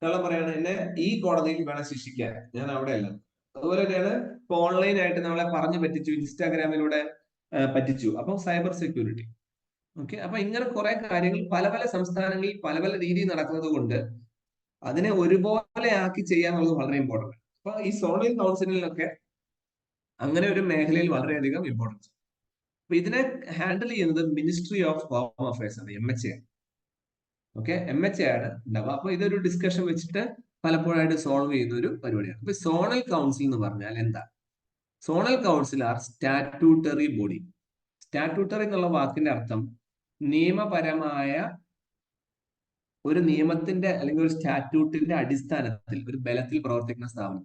കള്ളൻ പറയാണ്, എന്നെ ഈ കോടതിയിൽ വേണം ശിക്ഷിക്കാൻ, ഞാൻ അവിടെ അല്ല. അതുപോലെ തന്നെയാണ് ഇപ്പൊ ഓൺലൈൻ ആയിട്ട് നമ്മളെ പറഞ്ഞു പറ്റിച്ചു, ഇൻസ്റ്റാഗ്രാമിലൂടെ പറ്റിച്ചു. അപ്പൊ സൈബർ സെക്യൂരിറ്റി. ഓക്കെ, അപ്പൊ ഇങ്ങനെ കുറെ കാര്യങ്ങൾ പല പല സംസ്ഥാനങ്ങളിൽ പല പല രീതിയിൽ നടക്കുന്നത് കൊണ്ട് അതിനെ ഒരുപോലെ ആക്കി ചെയ്യാന്നുള്ളത് വളരെ ഇമ്പോർട്ടന്റ്. അപ്പൊ ഈ സോണൽ കൗൺസിലിനൊക്കെ അങ്ങനെ ഒരു മേഖലയിൽ വളരെയധികം ഇമ്പോർട്ടൻസ്. അപ്പൊ ഇതിനെ ഹാൻഡിൽ ചെയ്യുന്നത് മിനിസ്ട്രി ഓഫ് ഹോം അഫയേഴ്സ് ആണ്, MHA. ഓക്കെ, MHA ആണ് ഉണ്ടാവുക. അപ്പൊ ഇതൊരു ഡിസ്കഷൻ വെച്ചിട്ട് പലപ്പോഴായിട്ട് സോൾവ് ചെയ്യുന്ന ഒരു പരിപാടിയാണ്. അപ്പൊ സോണൽ കൗൺസിൽ എന്ന് പറഞ്ഞാൽ എന്താ? Zonal council are statutory body. Statutory എന്നുള്ള വാക്കിന്റെ അർത്ഥം നിയമപരമായ ഒരു നിയമത്തിന്റെ അല്ലെങ്കിൽ ഒരു സ്റ്റാറ്റ്യൂട്ടിന്റെ അടിസ്ഥാനത്തിൽ ഒരു ബലത്തിൽ പ്രവർത്തിക്കുന്ന സ്ഥാപനം.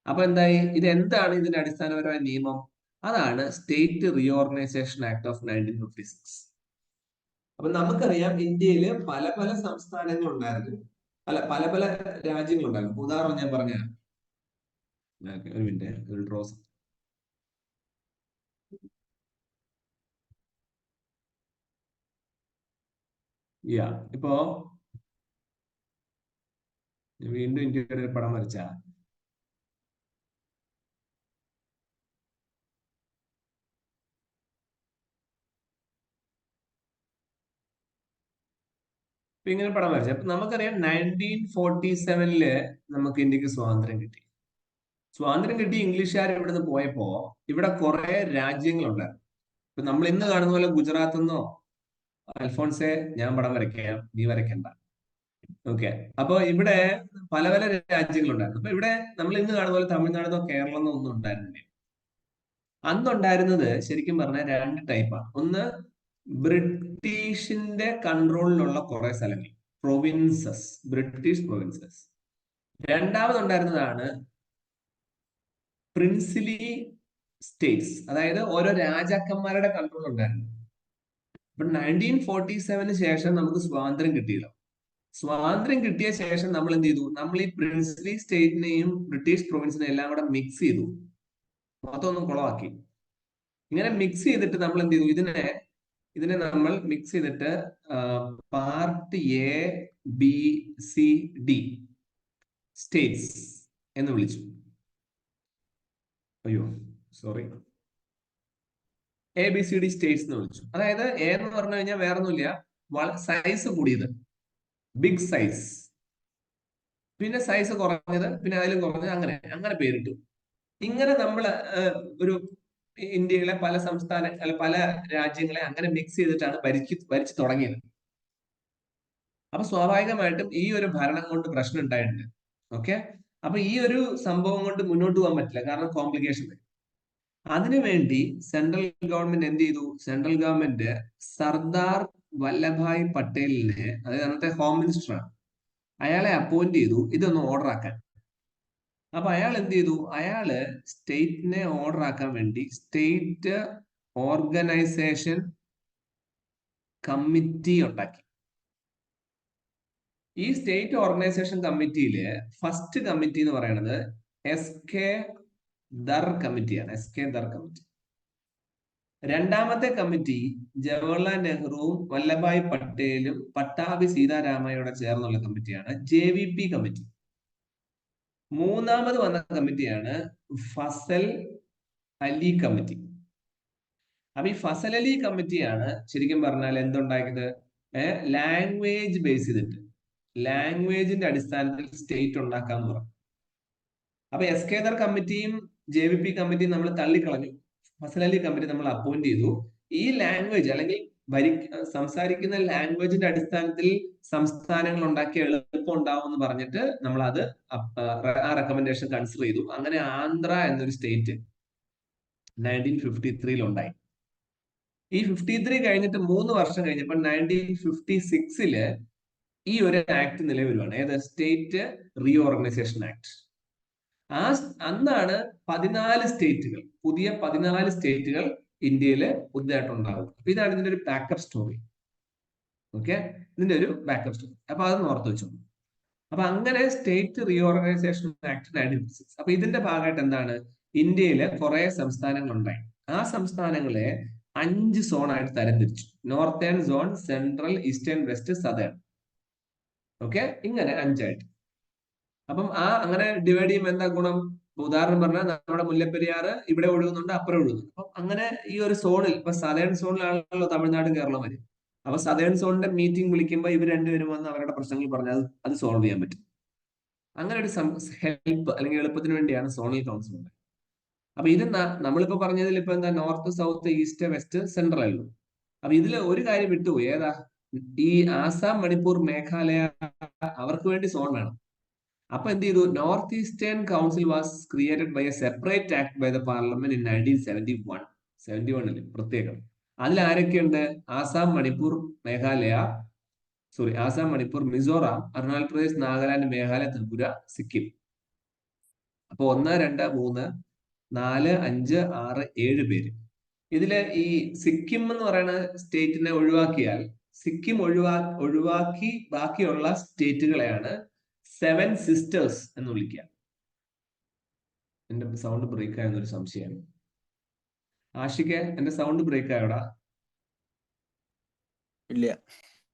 അപ്പൊ എന്തായി, ഇത് എന്താണ് ഇതിന്റെ അടിസ്ഥാനപരമായ നിയമം? അതാണ് സ്റ്റേറ്റ് റീഓർഗനൈസേഷൻ ആക്ട് ഓഫ് 1956. അപ്പൊ നമുക്കറിയാം ഇന്ത്യയിൽ പല പല സംസ്ഥാനങ്ങളുണ്ടായിരുന്നു, പല പല രാജ്യങ്ങളുണ്ടായിരുന്നു. ഉദാഹരണം ഞാൻ പറഞ്ഞ, ഒരു മിനിറ്റ്, ഒരു ഡ്രോസ്. ഇപ്പോ വീണ്ടും ഇന്ത്യയുടെ ഒരു പടം വരച്ചാ. ഇപ്പൊ ഇങ്ങനെ പടം വരച്ചു. അപ്പൊ നമുക്കറിയാം 1947 നമുക്ക് ഇന്ത്യക്ക് സ്വാതന്ത്ര്യം കിട്ടി. സ്വാതന്ത്ര്യം കിട്ടി ഇംഗ്ലീഷുകാർ ഇവിടുന്ന് പോയപ്പോ ഇവിടെ കുറെ രാജ്യങ്ങളുണ്ടായിരുന്നു. ഇപ്പൊ നമ്മൾ ഇന്ന് കാണുന്ന പോലെ ഗുജറാത്ത് എന്നോ അൽഫോൺസെ ഞാൻ പടം വരയ്ക്കാം, നീ വരയ്ക്കണ്ട. ഓക്കെ. അപ്പൊ ഇവിടെ പല പല രാജ്യങ്ങളുണ്ടായിരുന്നു. അപ്പൊ ഇവിടെ നമ്മൾ ഇന്ന് കാണുന്ന പോലെ തമിഴ്നാടെന്നോ കേരളം എന്നോ ഒന്നും ഉണ്ടായിരുന്നില്ല. അന്നുണ്ടായിരുന്നത് ശരിക്കും പറഞ്ഞാൽ രണ്ട് ടൈപ്പാണ്. ഒന്ന് ബ്രിട്ടീഷിന്റെ കൺട്രോളിലുള്ള കുറെ സ്ഥലങ്ങൾ, പ്രൊവിൻസസ്, ബ്രിട്ടീഷ് പ്രൊവിൻസസ്. രണ്ടാമതുണ്ടായിരുന്നതാണ് പ്രിൻസിലി സ്റ്റേറ്റ്സ്, അതായത് ഓരോ രാജാക്കന്മാരുടെ കൺട്രോൾ ഉണ്ടായിരുന്നു. ഇപ്പൊ 1947 ശേഷം നമുക്ക് സ്വാതന്ത്ര്യം കിട്ടിയല്ലോ. സ്വാതന്ത്ര്യം കിട്ടിയ ശേഷം നമ്മൾ എന്ത് ചെയ്തു? നമ്മൾ ഈ പ്രിൻസിലി സ്റ്റേറ്റിനെയും ബ്രിട്ടീഷ് പ്രൊവിൻസിനെയും എല്ലാം കൂടെ മിക്സ് ചെയ്തു, മൊത്തം ഒന്നും കുളമാക്കി. ഇങ്ങനെ മിക്സ് ചെയ്തിട്ട് നമ്മൾ എന്ത് ചെയ്തു? ഇതിനെ നമ്മൾ മിക്സ് ചെയ്തിട്ട് part A, B, C, D States എന്ന് വിളിച്ചു. അയ്യോ സോറി, ABCD സ്റ്റേറ്റ്സ് എന്ന് വിളിച്ചു. അതായത് എ എന്ന് പറഞ്ഞു കഴിഞ്ഞാൽ വേറെ ഒന്നുമില്ല, സൈസ് കൂടിയത്, ബിഗ് സൈസ്. പിന്നെ സൈസ് കുറഞ്ഞത്, പിന്നെ അതിലും കുറഞ്ഞത്, അങ്ങനെ അങ്ങനെ പേരിട്ടു. ഇങ്ങനെ നമ്മൾ ഒരു ഇന്ത്യയിലെ പല സംസ്ഥാന പല രാജ്യങ്ങളെ അങ്ങനെ മിക്സ് ചെയ്തിട്ടാണ് ഭരിച്ചു തുടങ്ങിയത്. അപ്പൊ സ്വാഭാവികമായിട്ടും ഈ ഒരു ഭരണം കൊണ്ട് പ്രശ്നം ഉണ്ടായിട്ടുണ്ട്. ഓക്കെ. അപ്പൊ ഈ ഒരു സംഭവം കൊണ്ട് മുന്നോട്ട് പോകാൻ പറ്റില്ല, കാരണം കോംപ്ലിക്കേഷൻ വരും. അതിനുവേണ്ടി സെൻട്രൽ ഗവൺമെന്റ് എന്ത് ചെയ്തു? സെൻട്രൽ ഗവൺമെന്റ് സർദാർ വല്ലഭായ് പട്ടേലിനെ, അതായത് അന്നത്തെ ഹോം മിനിസ്റ്ററാണ്, അയാളെ അപ്പോയിന്റ് ചെയ്തു ഇതൊന്ന് ഓർഡർ ആക്കാൻ. അപ്പൊ അയാൾ എന്ത് ചെയ്തു? അയാള് സ്റ്റേറ്റിനെ ഓർഡർ ആക്കാൻ വേണ്ടി സ്റ്റേറ്റ് ഓർഗനൈസേഷൻ കമ്മിറ്റി ഉണ്ടാക്കി. ഈ സ്റ്റേറ്റ് ഓർഗനൈസേഷൻ കമ്മിറ്റിയില് ഫസ്റ്റ് കമ്മിറ്റി എന്ന് പറയുന്നത് SK ദർ കമ്മിറ്റിയാണ്. SK there committee. രണ്ടാമത്തെ കമ്മിറ്റി ജവഹർലാൽ നെഹ്റുവും വല്ലഭായ് പട്ടേലും പട്ടാഭി സീതാരാമയ്യോടെ ചേർന്നുള്ള കമ്മിറ്റിയാണ് JVP കമ്മിറ്റി. മൂന്നാമത് വന്ന കമ്മിറ്റിയാണ് ഫസൽ അലി കമ്മിറ്റി. അപ്പൊ ഈ ഫസൽ അലി കമ്മിറ്റിയാണ് ശരിക്കും പറഞ്ഞാൽ എന്തുണ്ടാക്കിയത്? ലാംഗ്വേജ് ബേസ് ചെയ്തിട്ട്, ലാംഗ്വേജിന്റെ അടിസ്ഥാനത്തിൽ സ്റ്റേറ്റ് ഉണ്ടാക്കാന്ന് പറഞ്ഞു. അപ്പൊ SK ദർ കമ്മിറ്റിയും JVP കമ്മിറ്റിയും നമ്മൾ തള്ളിക്കളഞ്ഞു. ഫസൽ അലി കമ്മിറ്റി നമ്മൾ അപ്പോയിന്റ് ചെയ്തു. ഈ ലാംഗ്വേജ് അല്ലെങ്കിൽ സംസാരിക്കുന്ന ലാംഗ്വേജിന്റെ അടിസ്ഥാനത്തിൽ സംസ്ഥാനങ്ങൾ ഉണ്ടാക്കിയ എളുപ്പം ഉണ്ടാവും എന്ന് പറഞ്ഞിട്ട് നമ്മൾ അത് ആ റെക്കമെൻഡേഷൻ കൺസിഡർ ചെയ്തു. അങ്ങനെ ആന്ധ്ര എന്നൊരു സ്റ്റേറ്റ് 1953 ഉണ്ടായി. ഈ 53 കഴിഞ്ഞിട്ട് 3 വർഷം കഴിഞ്ഞപ്പോൾ 1956 ഈ ഒരു ആക്ട് നിലവിൽ വന്നു. ഏത്? State reorganisation act. അന്നാണ് 14 സ്റ്റേറ്റുകൾ, പുതിയ 14 സ്റ്റേറ്റുകൾ ഇന്ത്യയിൽ പുതുതായിട്ട് ഉണ്ടാകും. അപ്പൊ ഇതാണ് ഇതിന്റെ ഒരു ബാക്കപ്പ് സ്റ്റോറി. ഓക്കെ, ഇതിന്റെ ഒരു ബാക്കപ്പ് സ്റ്റോറി. അപ്പൊ അതൊന്ന് ഓർത്ത് വെച്ചു. അപ്പൊ അങ്ങനെ സ്റ്റേറ്റ് റീഓർഗനൈസേഷൻ ആക്ട് 1956. അപ്പൊ ഇതിന്റെ ഭാഗമായിട്ട് എന്താണ്? ഇന്ത്യയിലെ കുറെ സംസ്ഥാനങ്ങൾ ഉണ്ടായി. ആ സംസ്ഥാനങ്ങളെ 5 സോണായിട്ട് തരംതിരിച്ചു. Northern zone, central, eastern, west, southern. Okay, ഇങ്ങനെ 5 ആയിട്ട്. അപ്പം അങ്ങനെ ഡിവൈഡ് ചെയ്യുമ്പോൾ എന്താ ഗുണം? ഉദാഹരണം പറഞ്ഞാൽ നമ്മുടെ മുല്ലപ്പെരിയാർ ഇവിടെ ഒഴുകുന്നുണ്ട്, അപ്പുറം ഒഴുകുന്നുണ്ട്. അപ്പം അങ്ങനെ ഈ ഒരു സോണിൽ, ഇപ്പൊ സദേൺ സോണിലാണല്ലോ തമിഴ്നാടും കേരളം വരും. അപ്പൊ സദേൺ സോണിന്റെ മീറ്റിംഗ് വിളിക്കുമ്പോൾ ഇവർ രണ്ടുപേരും വന്ന് അവരുടെ പ്രശ്നങ്ങൾ പറഞ്ഞാൽ അത് സോൾവ് ചെയ്യാൻ പറ്റും. അങ്ങനെ ഒരു ഹെൽപ്പ് അല്ലെങ്കിൽ എളുപ്പത്തിന് വേണ്ടിയാണ് സോണൽ കൗൺസിൽ ഉണ്ടായത്. അപ്പൊ ഇത് നമ്മളിപ്പോ പറഞ്ഞതിൽ ഇപ്പൊ എന്താ? North, south, east, west, central ആയിരുന്നു. അപ്പൊ ഇതിൽ ഒരു കാര്യം വിട്ടുപോയി. ഏതാ? ഈ ആസാം, മണിപ്പൂർ, മേഘാലയ അവർക്ക് വേണ്ടി സോൺ വേണം. അപ്പൊ എന്ത് ചെയ്തു? North eastern council was created by a separate act by the parliament in 1971 പ്രത്യേകം. അതിൽ ആരൊക്കെയുണ്ട്? ആസാം, മണിപ്പൂർ, മേഘാലയ, ആസാം, മണിപ്പൂർ, മിസോറാം, അരുണാചൽ പ്രദേശ്, നാഗാലാൻഡ്, മേഘാലയ, ത്രിപുര, സിക്കിം. അപ്പൊ 1, 2, 3, 4, 5, 6, 7 പേര്. ഇതില് ഈ സിക്കിം എന്ന് പറയുന്ന സ്റ്റേറ്റിനെ ഒഴിവാക്കിയാൽ, സിക്കിം ഒഴിവാക്കി ബാക്കിയുള്ള സ്റ്റേറ്റുകളെയാണ് 7 സിസ്റ്റേഴ്സ് എന്ന് വിളിക്കുക. എന്റെ സൗണ്ട് ബ്രേക്ക് ആയെന്നൊരു സംശയമാണ്. ആഷിക, എന്റെ സൗണ്ട് ബ്രേക്ക് ആയോടാ? ഇല്ല.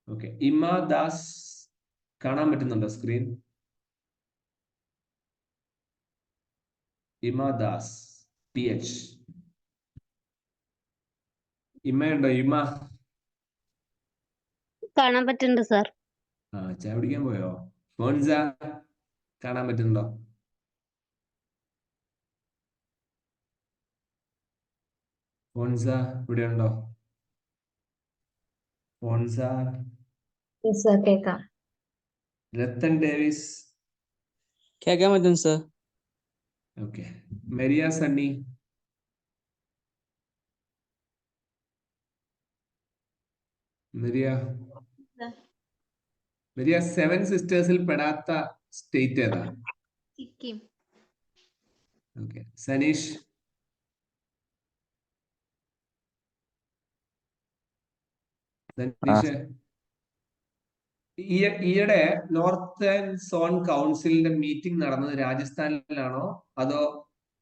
ഓക്കെ. ഇമാ ദാസ് കാണാൻ പറ്റുന്നുണ്ടോ സ്ക്രീൻ? ഇമദാസ് PH. ഇമ്മയുണ്ടോ? ഇമ്മ കാണാൻ പറ്റുന്നുണ്ട് സാർ. ചായ കുടിക്കാൻ പോയോ? ഫോൺസ കാണാൻ പറ്റുന്നുണ്ടോ? ഫോൺസ ഇവിടെ ഉണ്ടോ? ഫോൺസ. സാർ കേൾക്കാം. രത്തൻ ഡേവിസ്. കേൾക്കാൻ പറ്റും സർ. ഓക്കെ. മെരിയ സണ്ണി. മെരിയ 7 സിസ്റ്റേഴ്സിൽ പെടാത്ത സ്റ്റേറ്റ് ഏതാ? സിക്കിം. ഓക്കെ. സനീഷ്. സനീഷ് ഈയിടെ നോർത്തേൺ സോൺ കൗൺസിലിന്റെ മീറ്റിംഗ് നടന്നത് രാജസ്ഥാനിലാണോ അതോ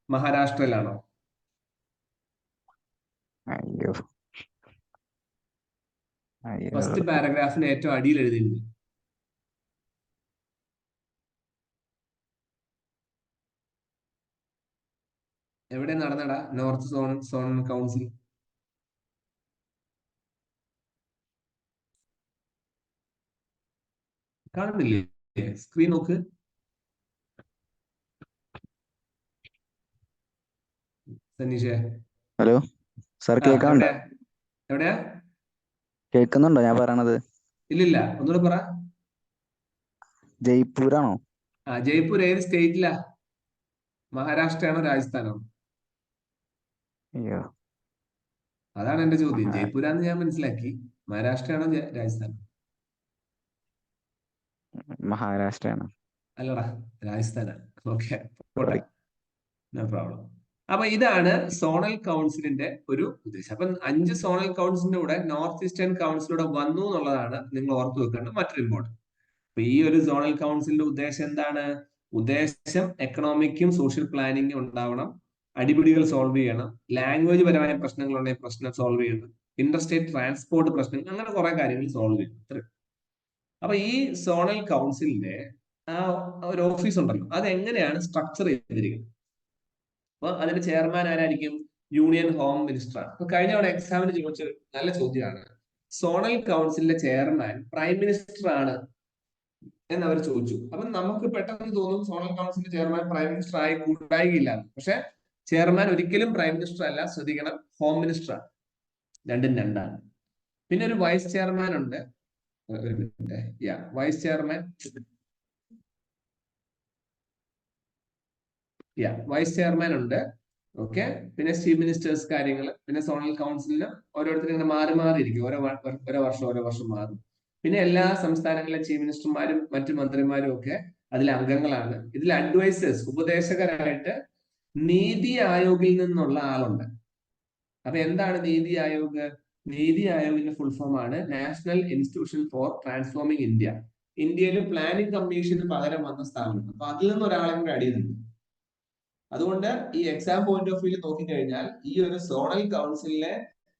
മഹാരാഷ്ട്രയിലാണോ? അയ്യോ ഫസ്റ്റ് പാരഗ്രാഫിന് ഏറ്റവും അടിയിൽ എഴുതിയിട്ടുണ്ട്. എവിടെ നടന്നടാ നോർത്ത് സോൺ കൗൺസിൽ? കാണുന്നില്ലേ? സ്ക്രീൻ നോക്ക്. സനീഷേ. ഹലോ സാർ, കേൾക്കാനുണ്ടോ? എവിടെയാ? കേൾക്കുന്നുണ്ടോ ഞാൻ പറയണത്? ഇല്ലില്ല, ഒന്നുകൂടെ പറ. ജയ്പൂരാണോ? ജയ്പൂർ ഏത് സ്റ്റേറ്റിലാ? മഹാരാഷ്ട്രയാണോ രാജസ്ഥാനാണോ? അയ്യോ, അതാണ് എന്റെ ചോദ്യം. ജയ്പൂരാന്ന് ഞാൻ മനസ്സിലാക്കി. മഹാരാഷ്ട്രയാണോ രാജസ്ഥാനോ? മഹാരാഷ്ട്രയാണ്. അല്ലടാ, രാജസ്ഥാനാണ്. Okay, Sorry. No problem. അപ്പൊ ഇതാണ് സോണൽ കൗൺസിലിന്റെ ഒരു ഉദ്ദേശം. അപ്പൊ 5 സോണൽ കൗൺസിലിന്റെ കൂടെ നോർത്ത് ഈസ്റ്റേൺ കൗൺസിലൂടെ വന്നു എന്നുള്ളതാണ് നിങ്ങൾ ഓർത്തു വെക്കേണ്ട മറ്റൊരു ഇമ്പോർട്ടൻറ്റ്. അപ്പൊ ഈ ഒരു സോണൽ കൗൺസിലിന്റെ ഉദ്ദേശം എന്താണ്? ഉദ്ദേശം എക്കണോമിക്കും സോഷ്യൽ പ്ലാനിങ്ങും ഉണ്ടാവണം, അടിപിടികൾ സോൾവ് ചെയ്യണം, ലാംഗ്വേജ് പരമായ പ്രശ്നങ്ങളുണ്ടെങ്കിൽ പ്രശ്നം സോൾവ് ചെയ്യണം, ഇന്റർസ്റ്റേറ്റ് ട്രാൻസ്പോർട്ട് പ്രശ്നങ്ങൾ, അങ്ങനെ കുറെ കാര്യങ്ങൾ സോൾവ് ചെയ്യണം. അപ്പൊ ഈ സോണൽ കൗൺസിലിന്റെ ഒരു ഓഫീസ് ഉണ്ടല്ലോ, അത് എങ്ങനെയാണ് സ്ട്രക്ചർ ചെയ്തിരിക്കുന്നത്? അപ്പൊ അതിന്റെ ചെയർമാൻ ആരായിരിക്കും? യൂണിയൻ ഹോം മിനിസ്റ്റർ ആണ്. അപ്പൊ കഴിഞ്ഞ തവണ എക്സാമിന് ചോദിച്ച നല്ല ചോദ്യമാണ്, സോണൽ കൗൺസിലിന്റെ ചെയർമാൻ പ്രൈം മിനിസ്റ്റർ ആണ് എന്ന് അവർ ചോദിച്ചു. അപ്പൊ നമുക്ക് പെട്ടെന്ന് തോന്നും സോണൽ കൗൺസിലിന്റെ ചെയർമാൻ പ്രൈം മിനിസ്റ്റർ ആയി കൂട്ടായില്ല. പക്ഷെ ചെയർമാൻ ഒരിക്കലും പ്രൈം മിനിസ്റ്റർ അല്ല, ശ്രദ്ധിക്കണം, ഹോം മിനിസ്റ്റർ ആണ്. രണ്ടും രണ്ടാണ്. പിന്നെ ഒരു വൈസ് ചെയർമാൻ ഉണ്ട്. ഒരു minute, vice chairman vice chairman ഉണ്ട്. ഓക്കെ. പിന്നെ ചീഫ് മിനിസ്റ്റേഴ്സ് കാര്യങ്ങൾ. പിന്നെ സോണൽ കൗൺസിലിന് ഓരോരുത്തരും ഇങ്ങനെ മാറി മാറിയിരിക്കും, ഓരോ വർഷം മാറും. പിന്നെ എല്ലാ സംസ്ഥാനങ്ങളിലെ ചീഫ് മിനിസ്റ്റർമാരും മറ്റു മന്ത്രിമാരും ഒക്കെ അതിലെ അംഗങ്ങളാണ്. ഇതിൽ അഡ്വൈസേഴ്സ്, ഉപദേശകരായിട്ട് നീതി ആയോഗിൽ നിന്നുള്ള ആളുണ്ട്. അപ്പൊ എന്താണ് നീതി ആയോഗ്? നീതി ആയോഗിന്റെ ഫുൾ ഫോം ആണ് national institution for transforming India. ഇന്ത്യയിൽ പ്ലാനിംഗ് കമ്മീഷന് പകരം വന്ന സ്ഥാപനം. അപ്പൊ അതിൽ നിന്ന് ഒരാളെ കൂടെ അടിയുന്നുണ്ട്. അതുകൊണ്ട് ഈ എക്സാം പോയിന്റ് ഓഫ് വ്യൂ നോക്കിക്കഴിഞ്ഞാൽ ഈ ഒരു സോണൽ കൗൺസിലിലെ